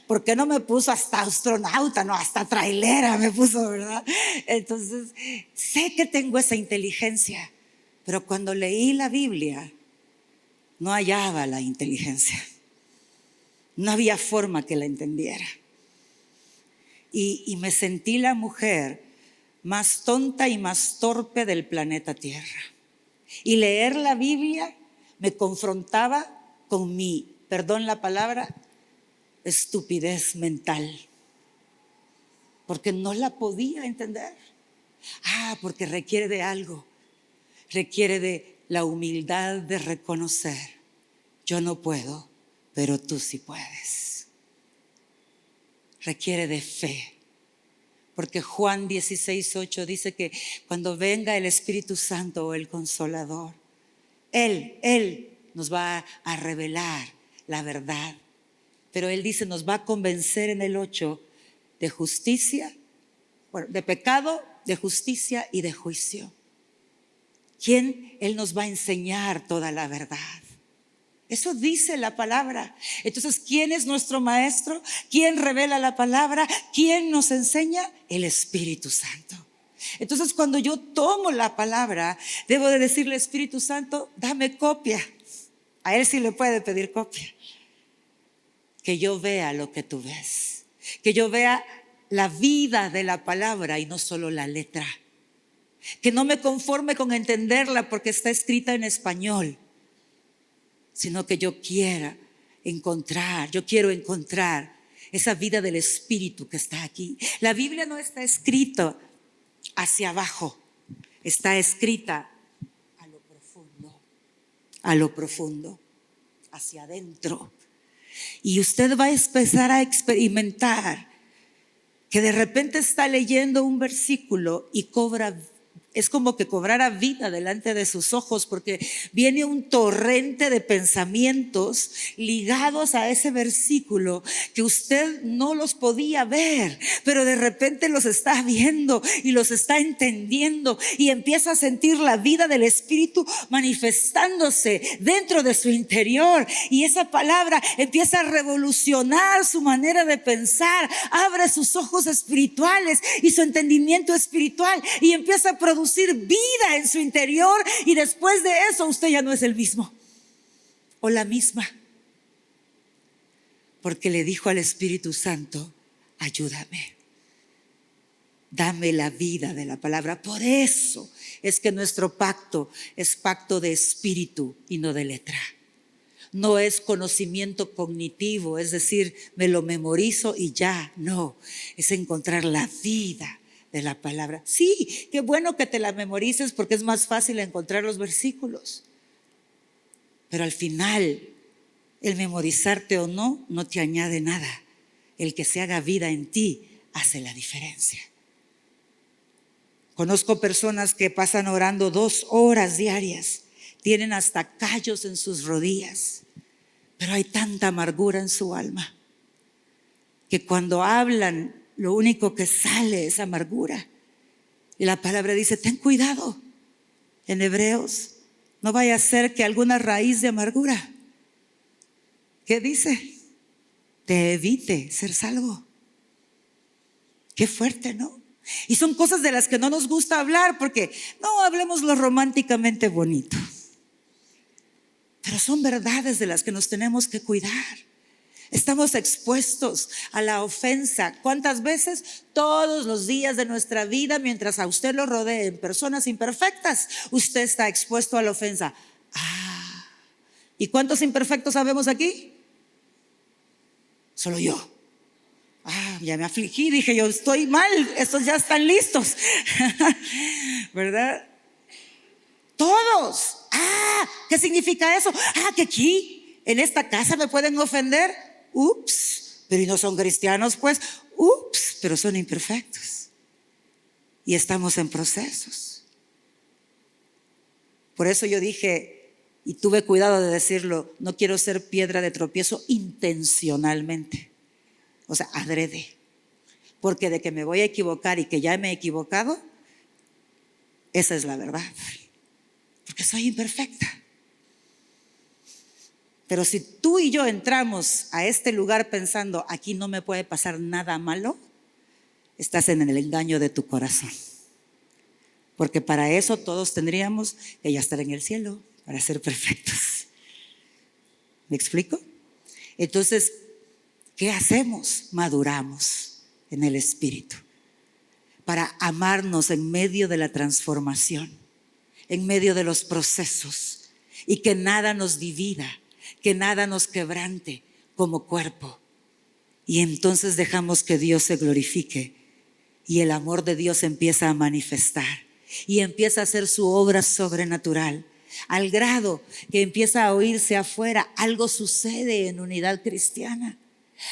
¿por qué no me puso hasta astronauta? No, hasta trailera me puso, ¿verdad? Entonces, sé que tengo esa inteligencia, pero cuando leí la Biblia, no hallaba la inteligencia. No había forma que la entendiera. Y me sentí la mujer más tonta y más torpe del planeta Tierra. Y leer la Biblia me confrontaba con mi, perdón la palabra, estupidez mental. Porque no la podía entender. Porque requiere de algo. Requiere de la humildad de reconocer: yo no puedo, pero tú sí puedes. Requiere de fe. Porque Juan 16:8 dice que cuando venga el Espíritu Santo o el Consolador, Él nos va a revelar la verdad. Pero Él dice, nos va a convencer en el 8 de justicia, de pecado, de justicia y de juicio. ¿Quién? Él nos va a enseñar toda la verdad. Eso dice la palabra. Entonces, ¿quién es nuestro maestro? ¿Quién revela la palabra? ¿Quién nos enseña? El Espíritu Santo. Entonces, cuando yo tomo la palabra, debo de decirle: Espíritu Santo, dame copia. A Él sí le puede pedir copia. Que yo vea lo que tú ves. Que yo vea la vida de la palabra y no solo la letra. Que no me conforme con entenderla porque está escrita en español, sino que yo quiero encontrar esa vida del Espíritu que está aquí. La Biblia no está escrita hacia abajo, está escrita a lo profundo, hacia adentro. Y usted va a empezar a experimentar que de repente está leyendo un versículo y es como que cobrara vida delante de sus ojos, porque viene un torrente de pensamientos ligados a ese versículo que usted no los podía ver, pero de repente los está viendo y los está entendiendo y empieza a sentir la vida del Espíritu manifestándose dentro de su interior, y esa palabra empieza a revolucionar su manera de pensar, abre sus ojos espirituales y su entendimiento espiritual y empieza a producir vida en su interior, y después de eso usted ya no es el mismo o la misma, porque le dijo al Espíritu Santo: ayúdame, dame la vida de la palabra. Por eso es que nuestro pacto es pacto de espíritu y no de letra. No es conocimiento cognitivo, es decir, me lo memorizo y ya, no, es encontrar la vida de la palabra. Sí, qué bueno que te la memorices porque es más fácil encontrar los versículos, pero al final el memorizarte o no te añade nada. El que se haga vida en ti hace la diferencia. Conozco personas que pasan orando 2 horas diarias, tienen hasta callos en sus rodillas, pero hay tanta amargura en su alma que cuando hablan lo único que sale es amargura. Y la palabra dice, ten cuidado en Hebreos, no vaya a ser que alguna raíz de amargura, ¿qué dice? Te evite ser salvo. Qué fuerte, ¿no? Y son cosas de las que no nos gusta hablar porque no hablemos lo románticamente bonito. Pero son verdades de las que nos tenemos que cuidar. Estamos expuestos a la ofensa. ¿Cuántas veces? Todos los días de nuestra vida, mientras a usted lo rodeen personas imperfectas, usted está expuesto a la ofensa. ¿Y cuántos imperfectos sabemos aquí? Solo yo. Ya me afligí, dije yo, estoy mal, estos ya están listos. ¿Verdad? Todos. ¿Qué significa eso? Que aquí, en esta casa me pueden ofender. Ups, pero ¿y no son cristianos? Pues, ups, pero son imperfectos. Y estamos en procesos. Por eso yo dije, y tuve cuidado de decirlo, no quiero ser piedra de tropiezo intencionalmente. O sea, adrede. Porque de que me voy a equivocar y que ya me he equivocado, esa es la verdad. Porque soy imperfecta. Pero si tú y yo entramos a este lugar pensando, aquí no me puede pasar nada malo, estás en el engaño de tu corazón. Porque para eso todos tendríamos que ya estar en el cielo, para ser perfectos. ¿Me explico? Entonces, ¿qué hacemos? Maduramos en el Espíritu para amarnos en medio de la transformación, en medio de los procesos, y que nada nos divida, que nada nos quebrante como cuerpo. Y entonces dejamos que Dios se glorifique y el amor de Dios empieza a manifestar y empieza a hacer su obra sobrenatural, al grado que empieza a oírse afuera. Algo sucede en Unidad Cristiana.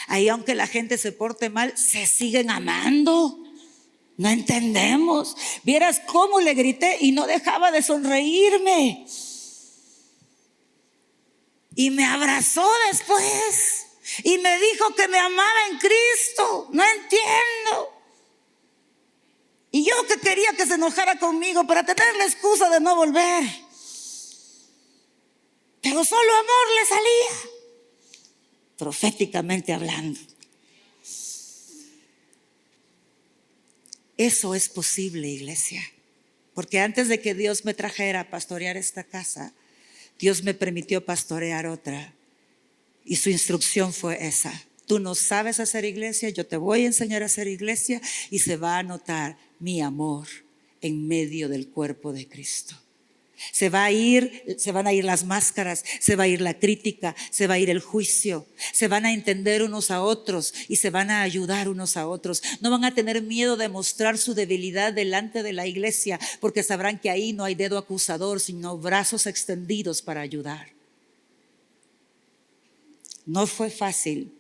Ahí, aunque la gente se porte mal, se siguen amando. No entendemos. Vieras cómo le grité y no dejaba de sonreírme. Y me abrazó después y me dijo que me amaba en Cristo. No entiendo. Y yo que quería que se enojara conmigo para tener la excusa de no volver. Pero solo amor le salía. Proféticamente hablando. Eso es posible, iglesia. Porque antes de que Dios me trajera a pastorear esta casa, Dios me permitió pastorear otra. Y su instrucción fue esa. Tú no sabes hacer iglesia, yo te voy a enseñar a hacer iglesia y se va a notar mi amor en medio del cuerpo de Cristo. Se van a ir las máscaras, se va a ir la crítica, se va a ir el juicio, se van a entender unos a otros y se van a ayudar unos a otros. No van a tener miedo de mostrar su debilidad delante de la iglesia, porque sabrán que ahí no hay dedo acusador, sino brazos extendidos para ayudar. No fue fácil.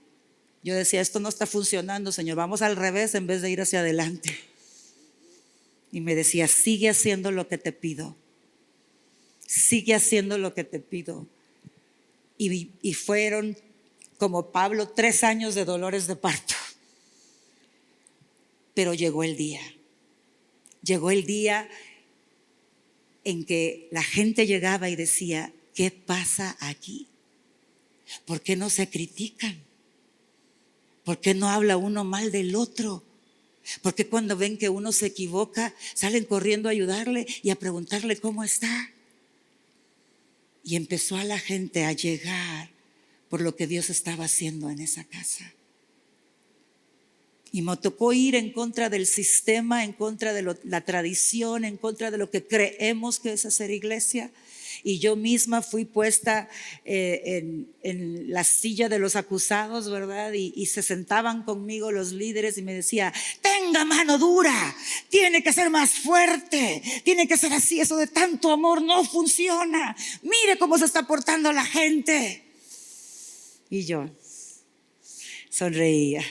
Yo decía, esto no está funcionando, Señor, vamos al revés en vez de ir hacia adelante. Y me decía, sigue haciendo lo que te pido. Sigue haciendo lo que te pido. Y fueron, como Pablo, 3 años de dolores de parto. Pero llegó el día. Llegó el día en que la gente llegaba y decía, ¿qué pasa aquí? ¿Por qué no se critican? ¿Por qué no habla uno mal del otro? ¿Por qué cuando ven que uno se equivoca salen corriendo a ayudarle y a preguntarle cómo está? Y empezó a la gente a llegar por lo que Dios estaba haciendo en esa casa. Y me tocó ir en contra del sistema, en contra de la tradición, en contra de lo que creemos que es hacer iglesia. Y yo misma fui puesta en la silla de los acusados, ¿verdad? Y se sentaban conmigo los líderes y me decía, tenga mano dura, tiene que ser más fuerte, tiene que ser así, eso de tanto amor no funciona. Mire cómo se está portando la gente. Y yo sonreía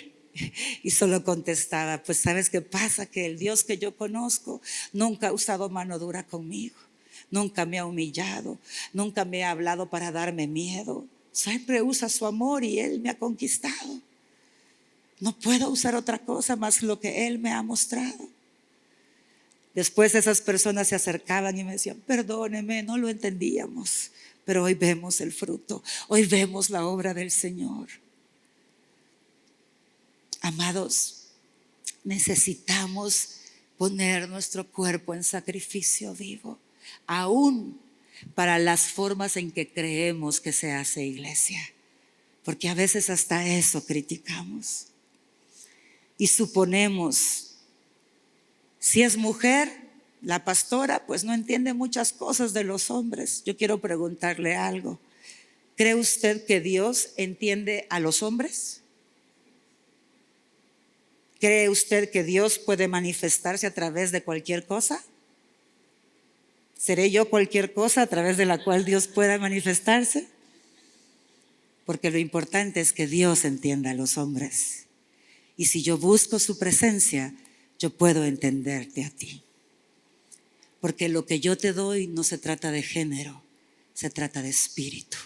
y solo contestaba, pues ¿sabes qué pasa? Que el Dios que yo conozco nunca ha usado mano dura conmigo. nunca me ha humillado, nunca me ha hablado para darme miedo. Siempre usa su amor y Él me ha conquistado. No puedo usar otra cosa más lo que Él me ha mostrado. Después esas personas se acercaban y me decían, perdóneme, no lo entendíamos, pero hoy vemos el fruto, hoy vemos la obra del Señor. Amados, necesitamos poner nuestro cuerpo en sacrificio vivo, aún para las formas en que creemos que se hace iglesia, porque a veces hasta eso criticamos y suponemos. Si es mujer, la pastora, pues no entiende muchas cosas de los hombres. Yo quiero preguntarle algo. ¿Cree usted que Dios entiende a los hombres? ¿Cree usted que Dios puede manifestarse a través de cualquier cosa? ¿Seré yo cualquier cosa a través de la cual Dios pueda manifestarse? Porque lo importante es que Dios entienda a los hombres. Y si yo busco su presencia, yo puedo entenderte a ti. Porque lo que yo te doy no se trata de género, se trata de espíritu.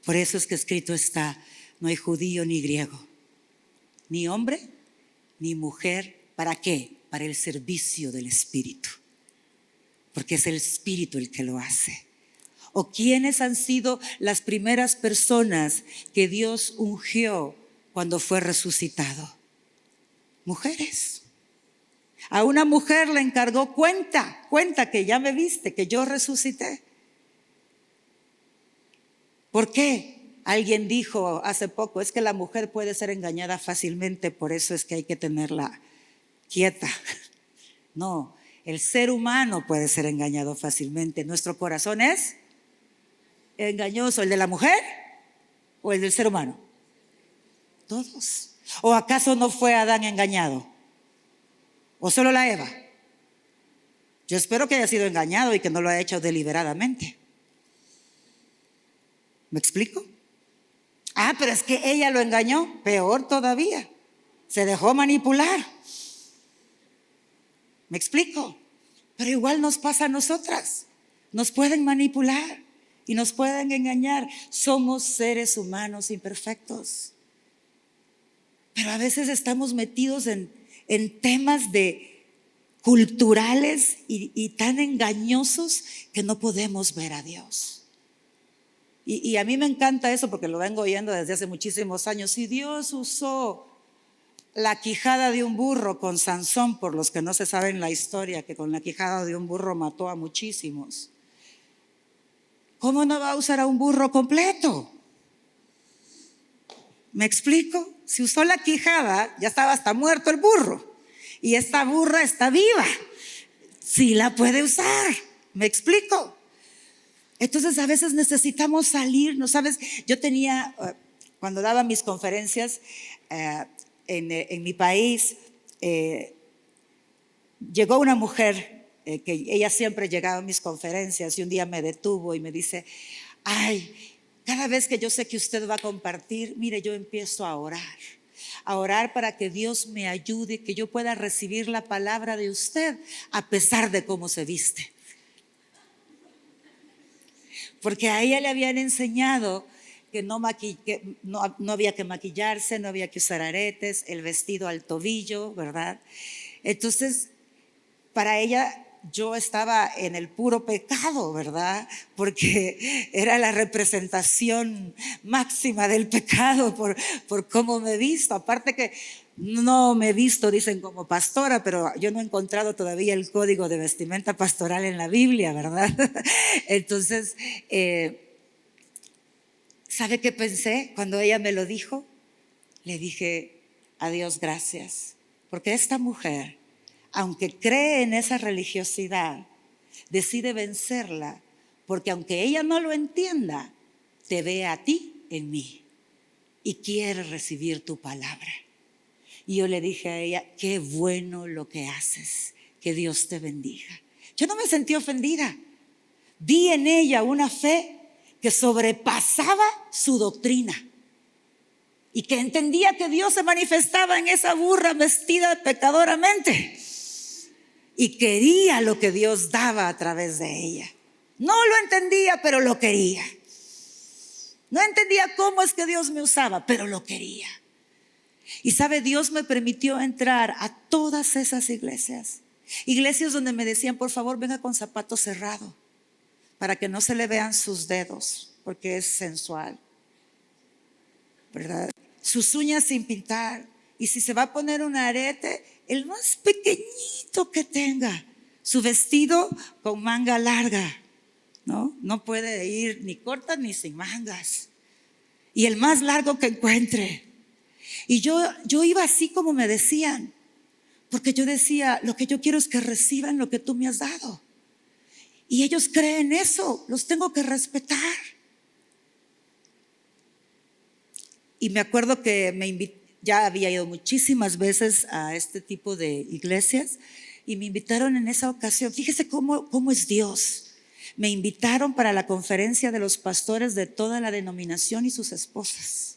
Por eso es que escrito está, no hay judío ni griego, ni hombre ni mujer. ¿Para qué? Para el servicio del espíritu. Porque es el espíritu el que lo hace. ¿O quiénes han sido las primeras personas que Dios ungió cuando fue resucitado? Mujeres. A una mujer le encargó, cuenta que ya me viste, que yo resucité. ¿Por qué? Alguien dijo hace poco, es que la mujer puede ser engañada fácilmente, por eso es que hay que tenerla quieta. No, el ser humano puede ser engañado fácilmente. Nuestro corazón es engañoso. ¿El de la mujer o el del ser humano? Todos. ¿O acaso no fue Adán engañado? ¿O solo la Eva? Yo espero que haya sido engañado y que no lo haya hecho deliberadamente. ¿Me explico? Ah, pero es que ella lo engañó. Peor todavía. Se dejó manipular. ¿Me explico? Pero igual nos pasa a nosotras. Nos pueden manipular y nos pueden engañar. Somos seres humanos imperfectos. Pero a veces estamos metidos en temas culturales y tan engañosos que no podemos ver a Dios. Y a mí me encanta eso porque lo vengo oyendo desde hace muchísimos años. Si Dios usó la quijada de un burro con Sansón, por los que no se saben la historia, que con la quijada de un burro mató a muchísimos, ¿cómo no va a usar a un burro completo? ¿Me explico? Si usó la quijada, ya estaba hasta muerto el burro. Y esta burra está viva. Sí la puede usar. ¿Me explico? Entonces a veces necesitamos salir, ¿no sabes? Yo tenía, cuando daba mis conferencias en mi país, llegó una mujer que ella siempre llegaba a mis conferencias y un día me detuvo y me dice, ay, cada vez que yo sé que usted va a compartir, mire, yo empiezo a orar para que Dios me ayude, que yo pueda recibir la palabra de usted a pesar de cómo se viste. Porque a ella le habían enseñado que no había que maquillarse, no había que usar aretes, el vestido al tobillo, ¿verdad? Entonces, para ella yo estaba en el puro pecado, ¿verdad? Porque era la representación máxima del pecado por cómo me he visto. Aparte que no me he visto, dicen, como pastora, pero yo no he encontrado todavía el código de vestimenta pastoral en la Biblia, ¿verdad? Entonces, ¿sabe qué pensé cuando ella me lo dijo? Le dije, a Dios gracias, porque esta mujer, aunque cree en esa religiosidad, decide vencerla, porque aunque ella no lo entienda, te ve a ti en mí y quiere recibir tu palabra. Y yo le dije a ella, qué bueno lo que haces, que Dios te bendiga. Yo no me sentí ofendida. Vi en ella una fe que sobrepasaba su doctrina y que entendía que Dios se manifestaba en esa burra vestida pecadoramente. y quería lo que Dios daba a través de ella. No lo entendía, pero lo quería. No entendía cómo es que Dios me usaba, pero lo quería. Y sabe, Dios me permitió entrar a todas esas iglesias. Iglesias donde me decían, por favor, venga con zapato cerrado para que no se le vean sus dedos, porque es sensual, ¿verdad? Sus uñas sin pintar. Y si se va a poner un arete, el más pequeñito que tenga. Su vestido con manga larga, ¿no? No puede ir ni corta ni sin mangas. Y el más largo que encuentre. Y yo iba así como me decían, porque yo decía, lo que yo quiero es que reciban lo que tú me has dado. Y ellos creen eso, los tengo que respetar. Y me acuerdo que ya había ido muchísimas veces a este tipo de iglesias y me invitaron en esa ocasión. Fíjese cómo es Dios. Me invitaron para la conferencia de los pastores de toda la denominación y sus esposas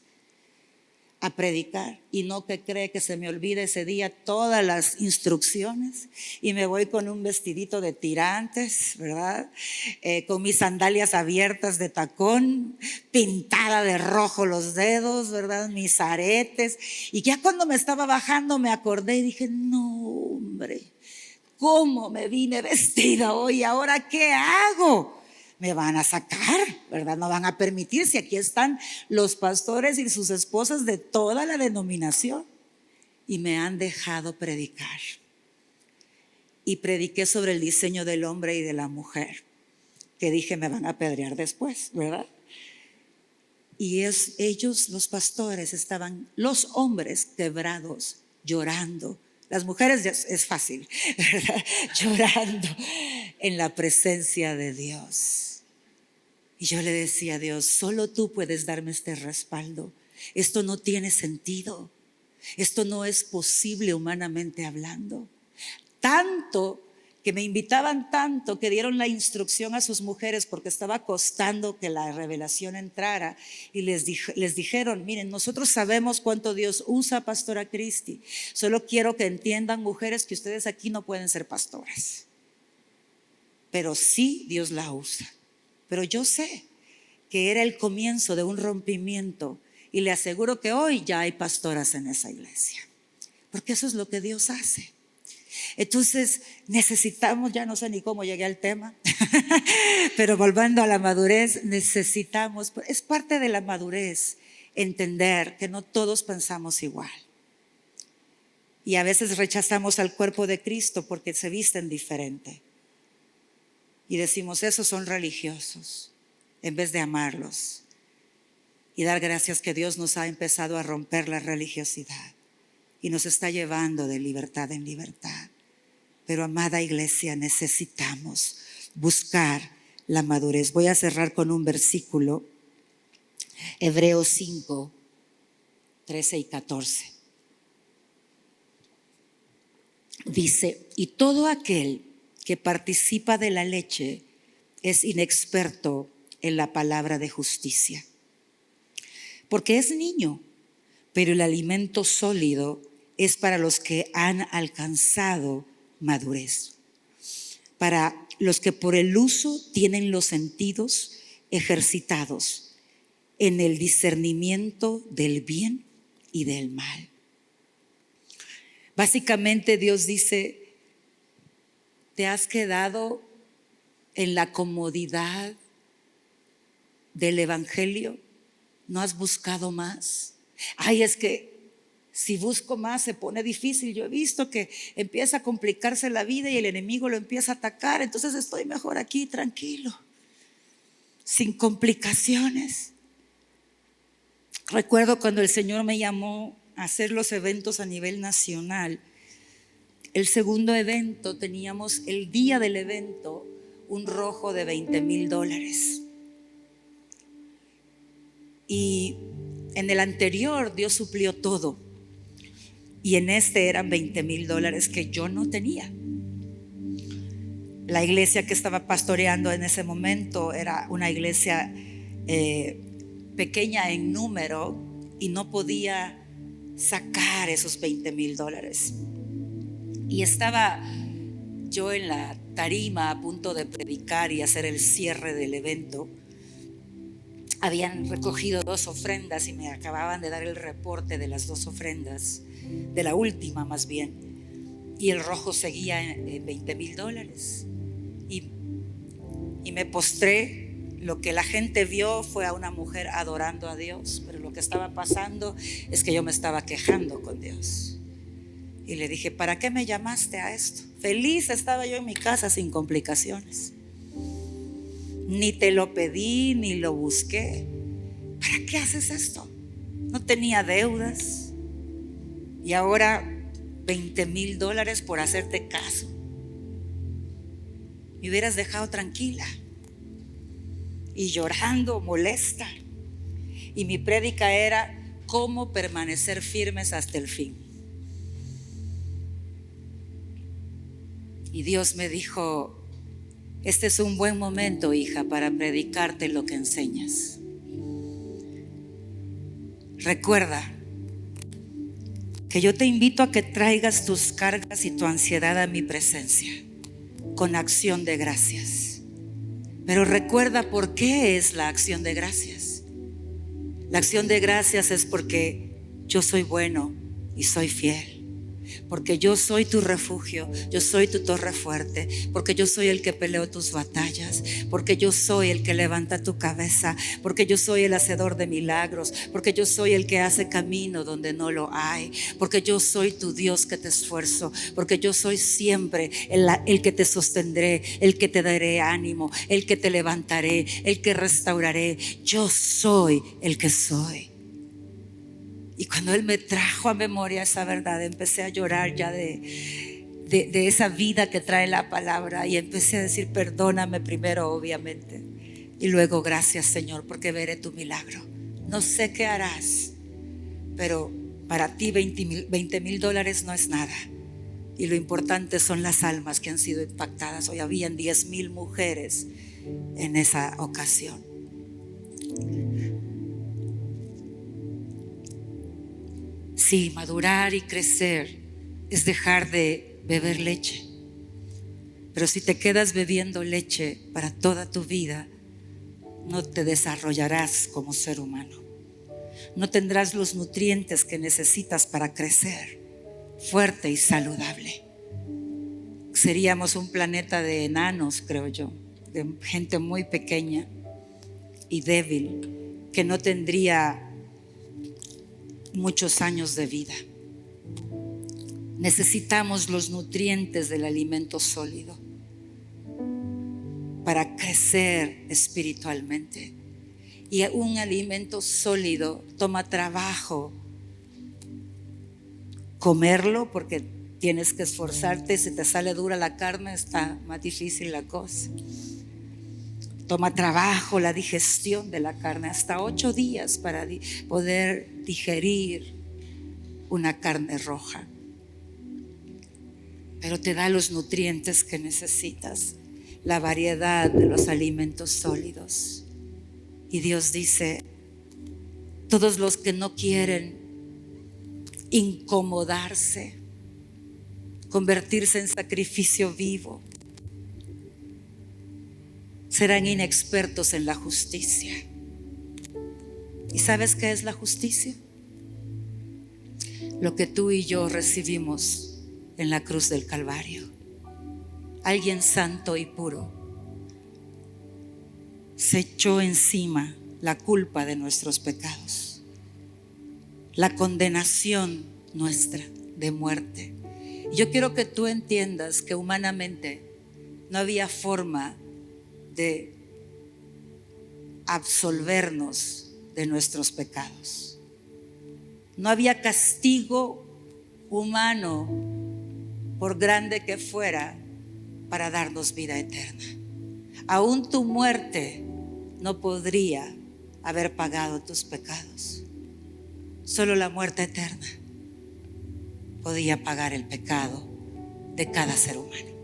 a predicar. Y no que cree que se me olvide ese día todas las instrucciones y me voy con un vestidito de tirantes, ¿verdad? Con mis sandalias abiertas de tacón, pintada de rojo los dedos, ¿verdad? Mis aretes. Y ya cuando me estaba bajando me acordé y dije, no, hombre, ¿cómo me vine vestida hoy? ¿Ahora qué hago? Me van a sacar, ¿verdad? No van a permitir, si aquí están los pastores y sus esposas de toda la denominación. Y me han dejado predicar. Y prediqué sobre el diseño del hombre y de la mujer, que dije me van a apedrear después, ¿verdad? Y ellos, los pastores, estaban, los hombres quebrados, llorando. Las mujeres ya es fácil, ¿verdad? Llorando en la presencia de Dios. Y yo le decía a Dios, solo tú puedes darme este respaldo. Esto no tiene sentido. Esto no es posible humanamente hablando. Tanto que me invitaban tanto que dieron la instrucción a sus mujeres porque estaba costando que la revelación entrara y les dijeron, miren, nosotros sabemos cuánto Dios usa a Pastora Cristi, solo quiero que entiendan, mujeres, que ustedes aquí no pueden ser pastoras, pero sí Dios la usa. Pero yo sé que era el comienzo de un rompimiento y le aseguro que hoy ya hay pastoras en esa iglesia, porque eso es lo que Dios hace. Entonces necesitamos, ya no sé ni cómo llegué al tema, pero volviendo a la madurez, necesitamos, es parte de la madurez, entender que no todos pensamos igual. Y a veces rechazamos al cuerpo de Cristo porque se visten diferente. Y decimos, esos son religiosos, en vez de amarlos. Y dar gracias que Dios nos ha empezado a romper la religiosidad. Y nos está llevando de libertad en libertad. Pero amada iglesia, necesitamos buscar la madurez. Voy a cerrar con un versículo, Hebreos 5, 13 y 14. Dice, y todo aquel que participa de la leche es inexperto en la palabra de justicia, porque es niño, pero el alimento sólido es para los que han alcanzado madurez, para los que por el uso tienen los sentidos ejercitados en el discernimiento del bien y del mal. Básicamente Dios dice, ¿te has quedado en la comodidad del evangelio? ¿No has buscado más? Ay, es que si busco más se pone difícil. Yo he visto que empieza a complicarse la vida y el enemigo lo empieza a atacar. Entonces estoy mejor aquí, tranquilo, sin complicaciones. Recuerdo cuando el Señor me llamó a hacer los eventos a nivel nacional. El segundo evento, teníamos el día del evento un rojo de $20,000. Y en el anterior Dios suplió todo. Y en este eran $20,000 que yo no tenía. La iglesia que estaba pastoreando en ese momento era una iglesia pequeña en número y no podía sacar esos $20,000. Y estaba yo en la tarima a punto de predicar y hacer el cierre del evento, habían recogido 2 ofrendas y me acababan de dar el reporte de las 2 ofrendas, de la última más bien, y el rojo seguía en $20,000. Y me postré. Lo que la gente vio fue a una mujer adorando a Dios, pero lo que estaba pasando es que yo me estaba quejando con Dios. Y le dije: ¿para qué me llamaste a esto? Feliz estaba yo en mi casa sin complicaciones. Ni te lo pedí, ni lo busqué. ¿Para qué haces esto? No tenía deudas. Y ahora $20,000 por hacerte caso. Me hubieras dejado tranquila. Y llorando, molesta. Y mi prédica era: cómo permanecer firmes hasta el fin. Y Dios me dijo: este es un buen momento, hija, para predicarte lo que enseñas. Recuerda que yo te invito a que traigas tus cargas y tu ansiedad a mi presencia con acción de gracias. Pero recuerda por qué es la acción de gracias. La acción de gracias es porque yo soy bueno y soy fiel. Porque yo soy tu refugio, yo soy tu torre fuerte, porque yo soy el que peleo tus batallas, porque yo soy el que levanta tu cabeza, porque yo soy el hacedor de milagros, porque yo soy el que hace camino donde no lo hay, porque yo soy tu Dios que te esfuerzo, porque yo soy siempre el que te sostendré, el que te daré ánimo, el que te levantaré, el que restauraré. Yo soy el que soy. Y cuando Él me trajo a memoria esa verdad, empecé a llorar ya de esa vida que trae la palabra, y empecé a decir: perdóname primero, obviamente, y luego gracias, Señor, porque veré tu milagro. No sé qué harás, pero para ti $20,000 no es nada, y lo importante son las almas que han sido impactadas. Hoy habían 10,000 mujeres en esa ocasión. Sí, madurar y crecer es dejar de beber leche. Pero si te quedas bebiendo leche para toda tu vida, no te desarrollarás como ser humano. No tendrás los nutrientes que necesitas para crecer fuerte y saludable. Seríamos un planeta de enanos, creo yo, de gente muy pequeña y débil, que no tendría muchos años de vida. Necesitamos los nutrientes del alimento sólido para crecer espiritualmente. Y un alimento sólido toma trabajo comerlo, porque tienes que esforzarte. Si te sale dura la carne, está más difícil la cosa. Toma trabajo la digestión de la carne, hasta 8 días para poder digerir una carne roja. Pero te da los nutrientes que necesitas, la variedad de los alimentos sólidos. Y Dios dice: todos los que no quieren incomodarse, convertirse en sacrificio vivo, serán inexpertos en la justicia. ¿Y sabes qué es la justicia? Lo que tú y yo recibimos en la cruz del Calvario. Alguien santo y puro se echó encima la culpa de nuestros pecados, la condenación nuestra de muerte. Y yo quiero que tú entiendas que humanamente no había forma de absolvernos de nuestros pecados. No había castigo humano, por grande que fuera, para darnos vida eterna. Aún tu muerte no podría haber pagado tus pecados. Solo la muerte eterna podía pagar el pecado de cada ser humano.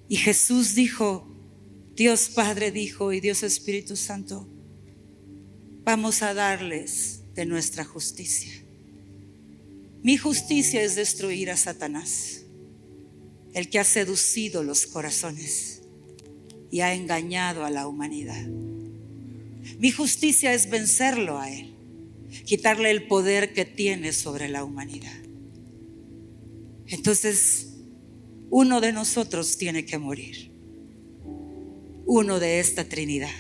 Y Jesús dijo, Dios Padre dijo, y Dios Espíritu Santo: vamos a darles de nuestra justicia. Mi justicia es destruir a Satanás, el que ha seducido los corazones y ha engañado a la humanidad. Mi justicia es vencerlo a él, quitarle el poder que tiene sobre la humanidad. Entonces, uno de nosotros tiene que morir. Uno de esta Trinidad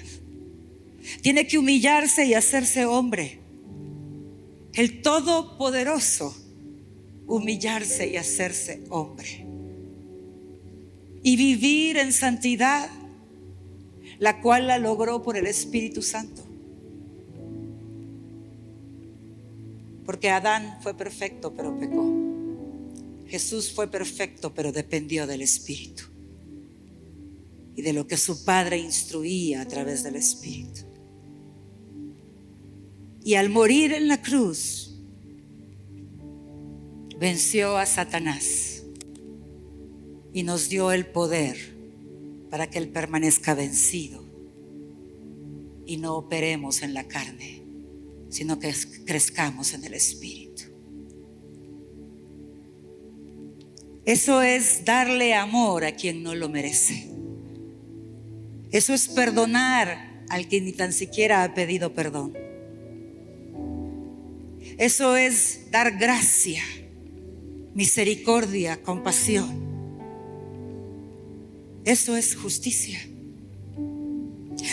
tiene que humillarse y hacerse hombre. El Todopoderoso, humillarse y hacerse hombre y vivir en santidad, la cual la logró por el Espíritu Santo. Porque Adán fue perfecto pero pecó. Jesús fue perfecto pero dependió del Espíritu y de lo que su Padre instruía a través del Espíritu. Y al morir en la cruz, venció a Satanás y nos dio el poder para que Él permanezca vencido y no operemos en la carne, sino que crezcamos en el Espíritu. Eso es darle amor a quien no lo merece. Eso es perdonar al que ni tan siquiera ha pedido perdón. Eso es dar gracia, misericordia, compasión. Eso es justicia.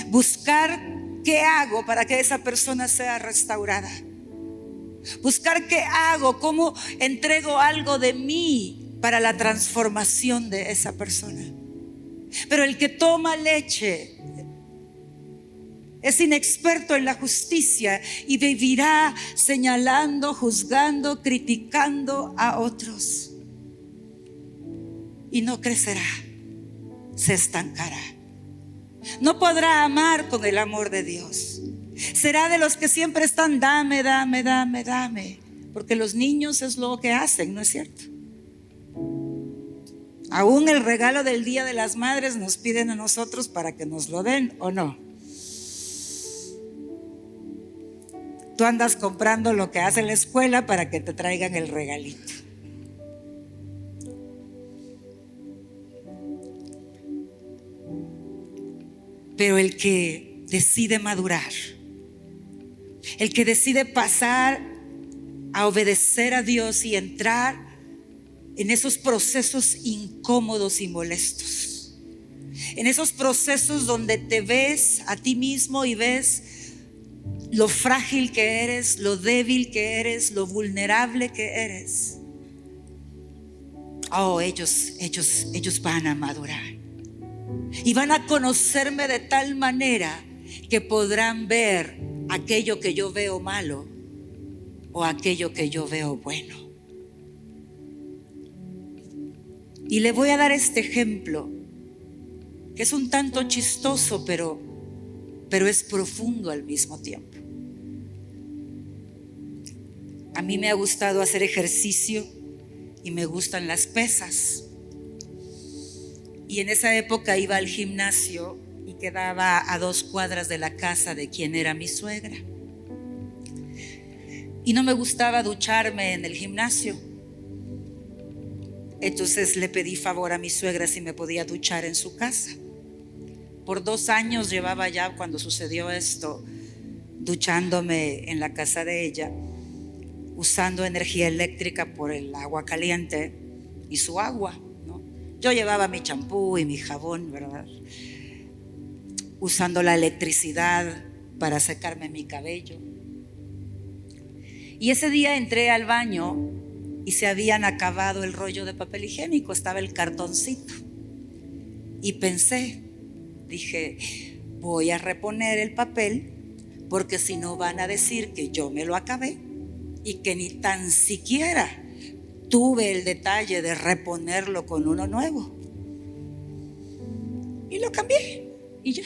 Buscar qué hago para que esa persona sea restaurada. Buscar qué hago, cómo entrego algo de mí para la transformación de esa persona. Pero el que toma leche es inexperto en la justicia y vivirá señalando, juzgando, criticando a otros. Y no crecerá, se estancará. No podrá amar con el amor de Dios. Será de los que siempre están dame, dame, dame, dame. Porque los niños es lo que hacen, ¿no es cierto? Aún el regalo del Día de las Madres nos piden a nosotros para que nos lo den, ¿o no? Tú andas comprando lo que hace la escuela para que te traigan el regalito. Pero el que decide madurar, el que decide pasar a obedecer a Dios y entrar en esos procesos incómodos y molestos, en esos procesos donde te ves a ti mismo y ves lo frágil que eres, lo débil que eres, lo vulnerable que eres. Oh, ellos van a madurar y van a conocerme de tal manera que podrán ver aquello que yo veo malo o aquello que yo veo bueno. Y le voy a dar este ejemplo que es un tanto chistoso, pero es profundo al mismo tiempo. A mí me ha gustado hacer ejercicio y me gustan las pesas. Y en esa época iba al gimnasio y quedaba a 2 cuadras de la casa de quien era mi suegra. Y no me gustaba ducharme en el gimnasio. Entonces le pedí favor a mi suegra si me podía duchar en su casa. Por 2 años llevaba ya, cuando sucedió esto, duchándome en la casa de ella, usando energía eléctrica por el agua caliente y su agua, ¿no? Yo llevaba mi champú y mi jabón, ¿verdad? Usando la electricidad para secarme mi cabello. Y ese día entré al baño y se habían acabado el rollo de papel higiénico, estaba el cartoncito. Y dije, voy a reponer el papel porque si no van a decir que yo me lo acabé y que ni tan siquiera tuve el detalle de reponerlo con uno nuevo. Y lo cambié y ya.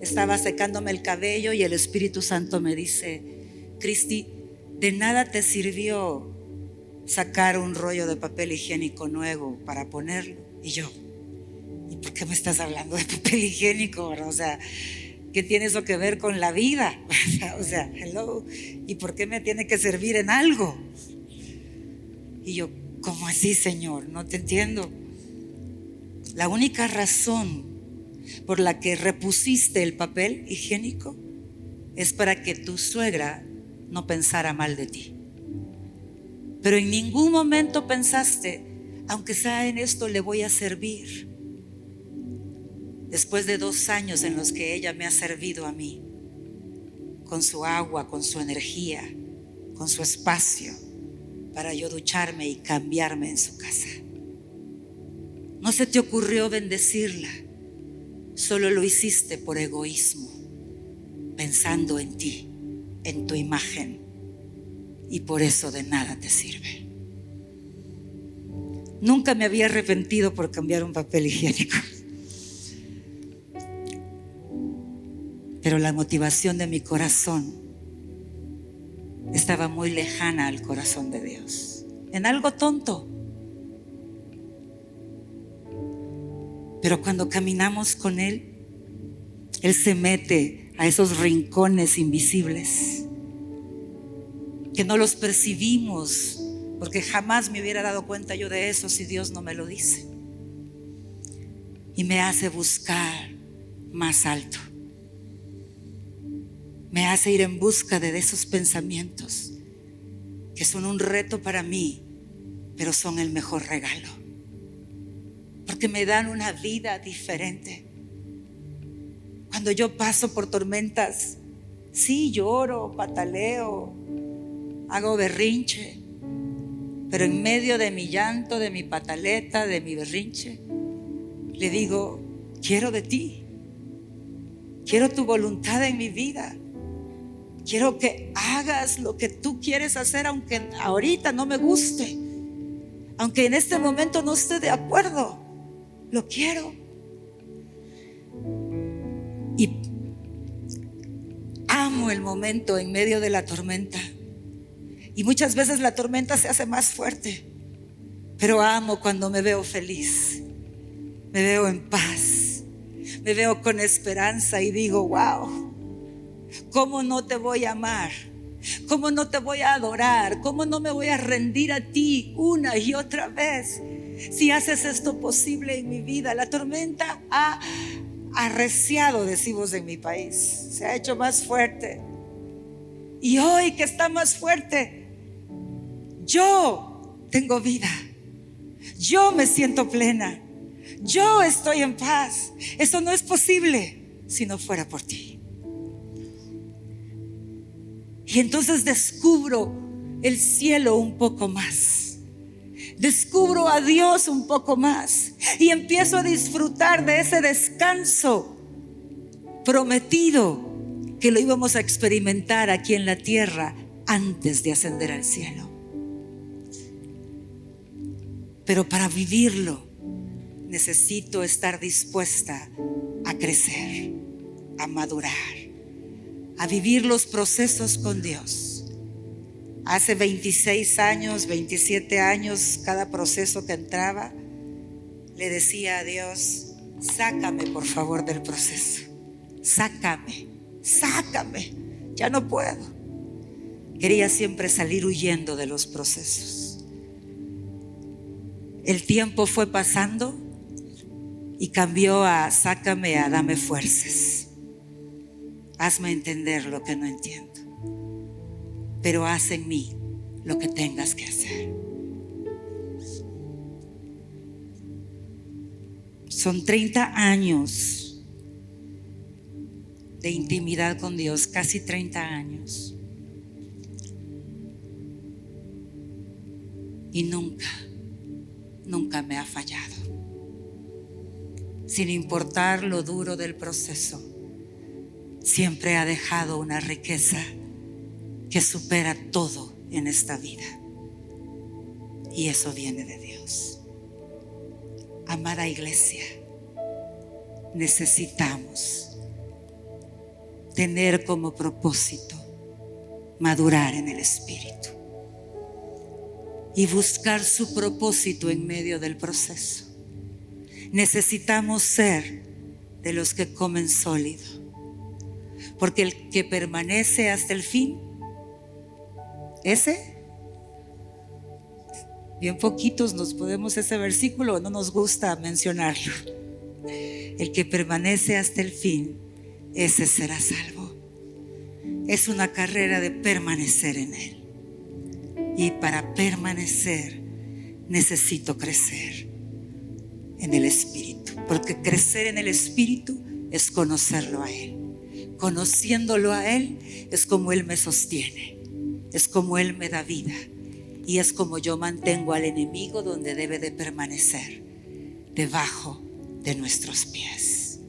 Estaba secándome el cabello y el Espíritu Santo me dice, Cristi, de nada te sirvió sacar un rollo de papel higiénico nuevo para ponerlo. Y yo, ¿y por qué me estás hablando de papel higiénico? O sea, ¿qué tiene eso que ver con la vida? O sea, hello, ¿y por qué me tiene que servir en algo? Y yo, ¿cómo así, Señor? No te entiendo. La única razón por la que repusiste el papel higiénico es para que tu suegra no pensara mal de ti. Pero en ningún momento pensaste, aunque sea en esto le voy a servir. Después de 2 años en los que ella me ha servido a mí, con su agua, con su energía, con su espacio, para yo ducharme y cambiarme en su casa. No se te ocurrió bendecirla, solo lo hiciste por egoísmo, pensando en ti, en tu imagen, y por eso de nada te sirve. Nunca me había arrepentido por cambiar un papel higiénico, pero la motivación de mi corazón estaba muy lejana al corazón de Dios, en algo tonto. Pero cuando caminamos con Él, Él se mete a esos rincones invisibles que no los percibimos, porque jamás me hubiera dado cuenta yo de eso si Dios no me lo dice. Y me hace buscar más alto. Me hace ir en busca de esos pensamientos que son un reto para mí, pero son el mejor regalo, porque me dan una vida diferente. Cuando yo paso por tormentas, sí lloro, pataleo, hago berrinche, pero en medio de mi llanto, de mi pataleta, de mi berrinche, le digo, quiero de ti, quiero tu voluntad en mi vida, quiero que hagas lo que tú quieres hacer, aunque ahorita no me guste, aunque en este momento no esté de acuerdo, lo quiero. Y amo el momento en medio de la tormenta. Y muchas veces la tormenta se hace más fuerte, pero amo cuando me veo feliz, me veo en paz, me veo con esperanza y digo, wow, ¿cómo no te voy a amar? ¿Cómo no te voy a adorar? ¿Cómo no me voy a rendir a ti una y otra vez si haces esto posible en mi vida? La tormenta ha arreciado, decimos en mi país, se ha hecho más fuerte. Y hoy que está más fuerte, yo tengo vida, yo me siento plena, yo estoy en paz. Eso no es posible si no fuera por ti. Y entonces descubro el cielo un poco más, descubro a Dios un poco más y empiezo a disfrutar de ese descanso prometido que lo íbamos a experimentar aquí en la tierra antes de ascender al cielo. Pero para vivirlo necesito estar dispuesta a crecer, a madurar, a vivir los procesos con Dios. Hace 26 años, 27 años, cada proceso que entraba, le decía a Dios, sácame por favor del proceso, sácame, ya no puedo. Quería siempre salir huyendo de los procesos. El tiempo fue pasando y cambió a sácame, a dame fuerzas. Hazme entender lo que no entiendo, pero haz en mí lo que tengas que hacer. Son 30 años de intimidad con Dios, casi 30 años. Y nunca me ha fallado. Sin importar lo duro del proceso, siempre ha dejado una riqueza que supera todo en esta vida. Y eso viene de Dios. Amada iglesia, necesitamos tener como propósito madurar en el Espíritu y buscar su propósito en medio del proceso. Necesitamos ser de los que comen sólido, porque el que permanece hasta el fin, ese Bien poquitos nos podemos ese versículo, no nos gusta mencionarlo. El que permanece hasta el fin, ese será salvo. Es una carrera de permanecer en Él. Y para permanecer necesito crecer en el Espíritu, porque crecer en el Espíritu es conocerlo a Él. Conociéndolo a Él es como Él me sostiene, es como Él me da vida, y es como yo mantengo al enemigo donde debe de permanecer, debajo de nuestros pies.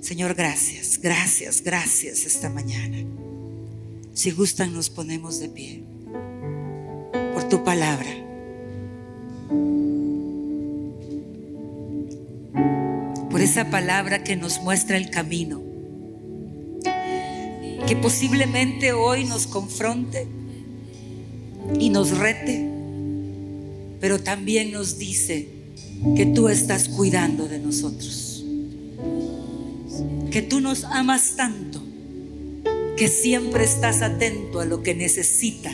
Señor, gracias, gracias, gracias esta mañana. Si gustan, nos ponemos de pie por tu palabra. Por esa palabra que nos muestra el camino, que posiblemente hoy nos confronte y nos rete, pero también nos dice que tú estás cuidando de nosotros, que tú nos amas tanto, que siempre estás atento a lo que necesita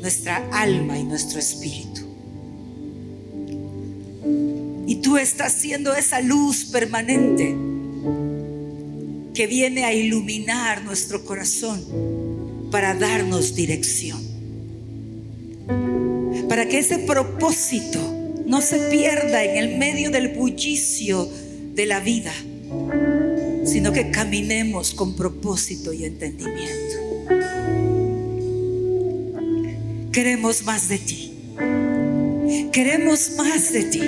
nuestra alma y nuestro espíritu. Y tú estás siendo esa luz permanente que viene a iluminar nuestro corazón para darnos dirección, para que ese propósito no se pierda en el medio del bullicio de la vida, sino que caminemos con propósito y entendimiento. Queremos más de ti, queremos más de ti.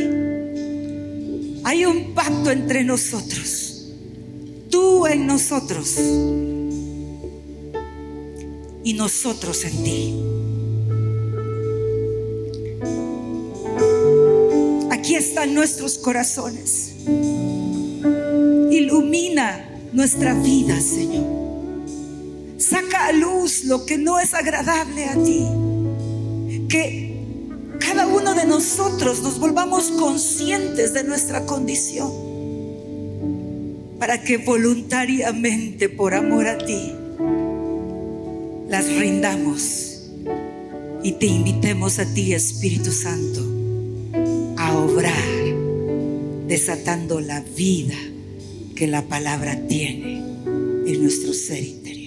Hay un pacto entre nosotros, tú en nosotros y nosotros en ti. Aquí están nuestros corazones. Ilumina nuestra vida, Señor. Saca a luz lo que no es agradable a ti. Que cada uno de nosotros nos volvamos conscientes de nuestra condición, para que voluntariamente, por amor a ti, las rindamos y te invitemos a ti, Espíritu Santo, a obrar, desatando la vida que la palabra tiene en nuestro ser interior.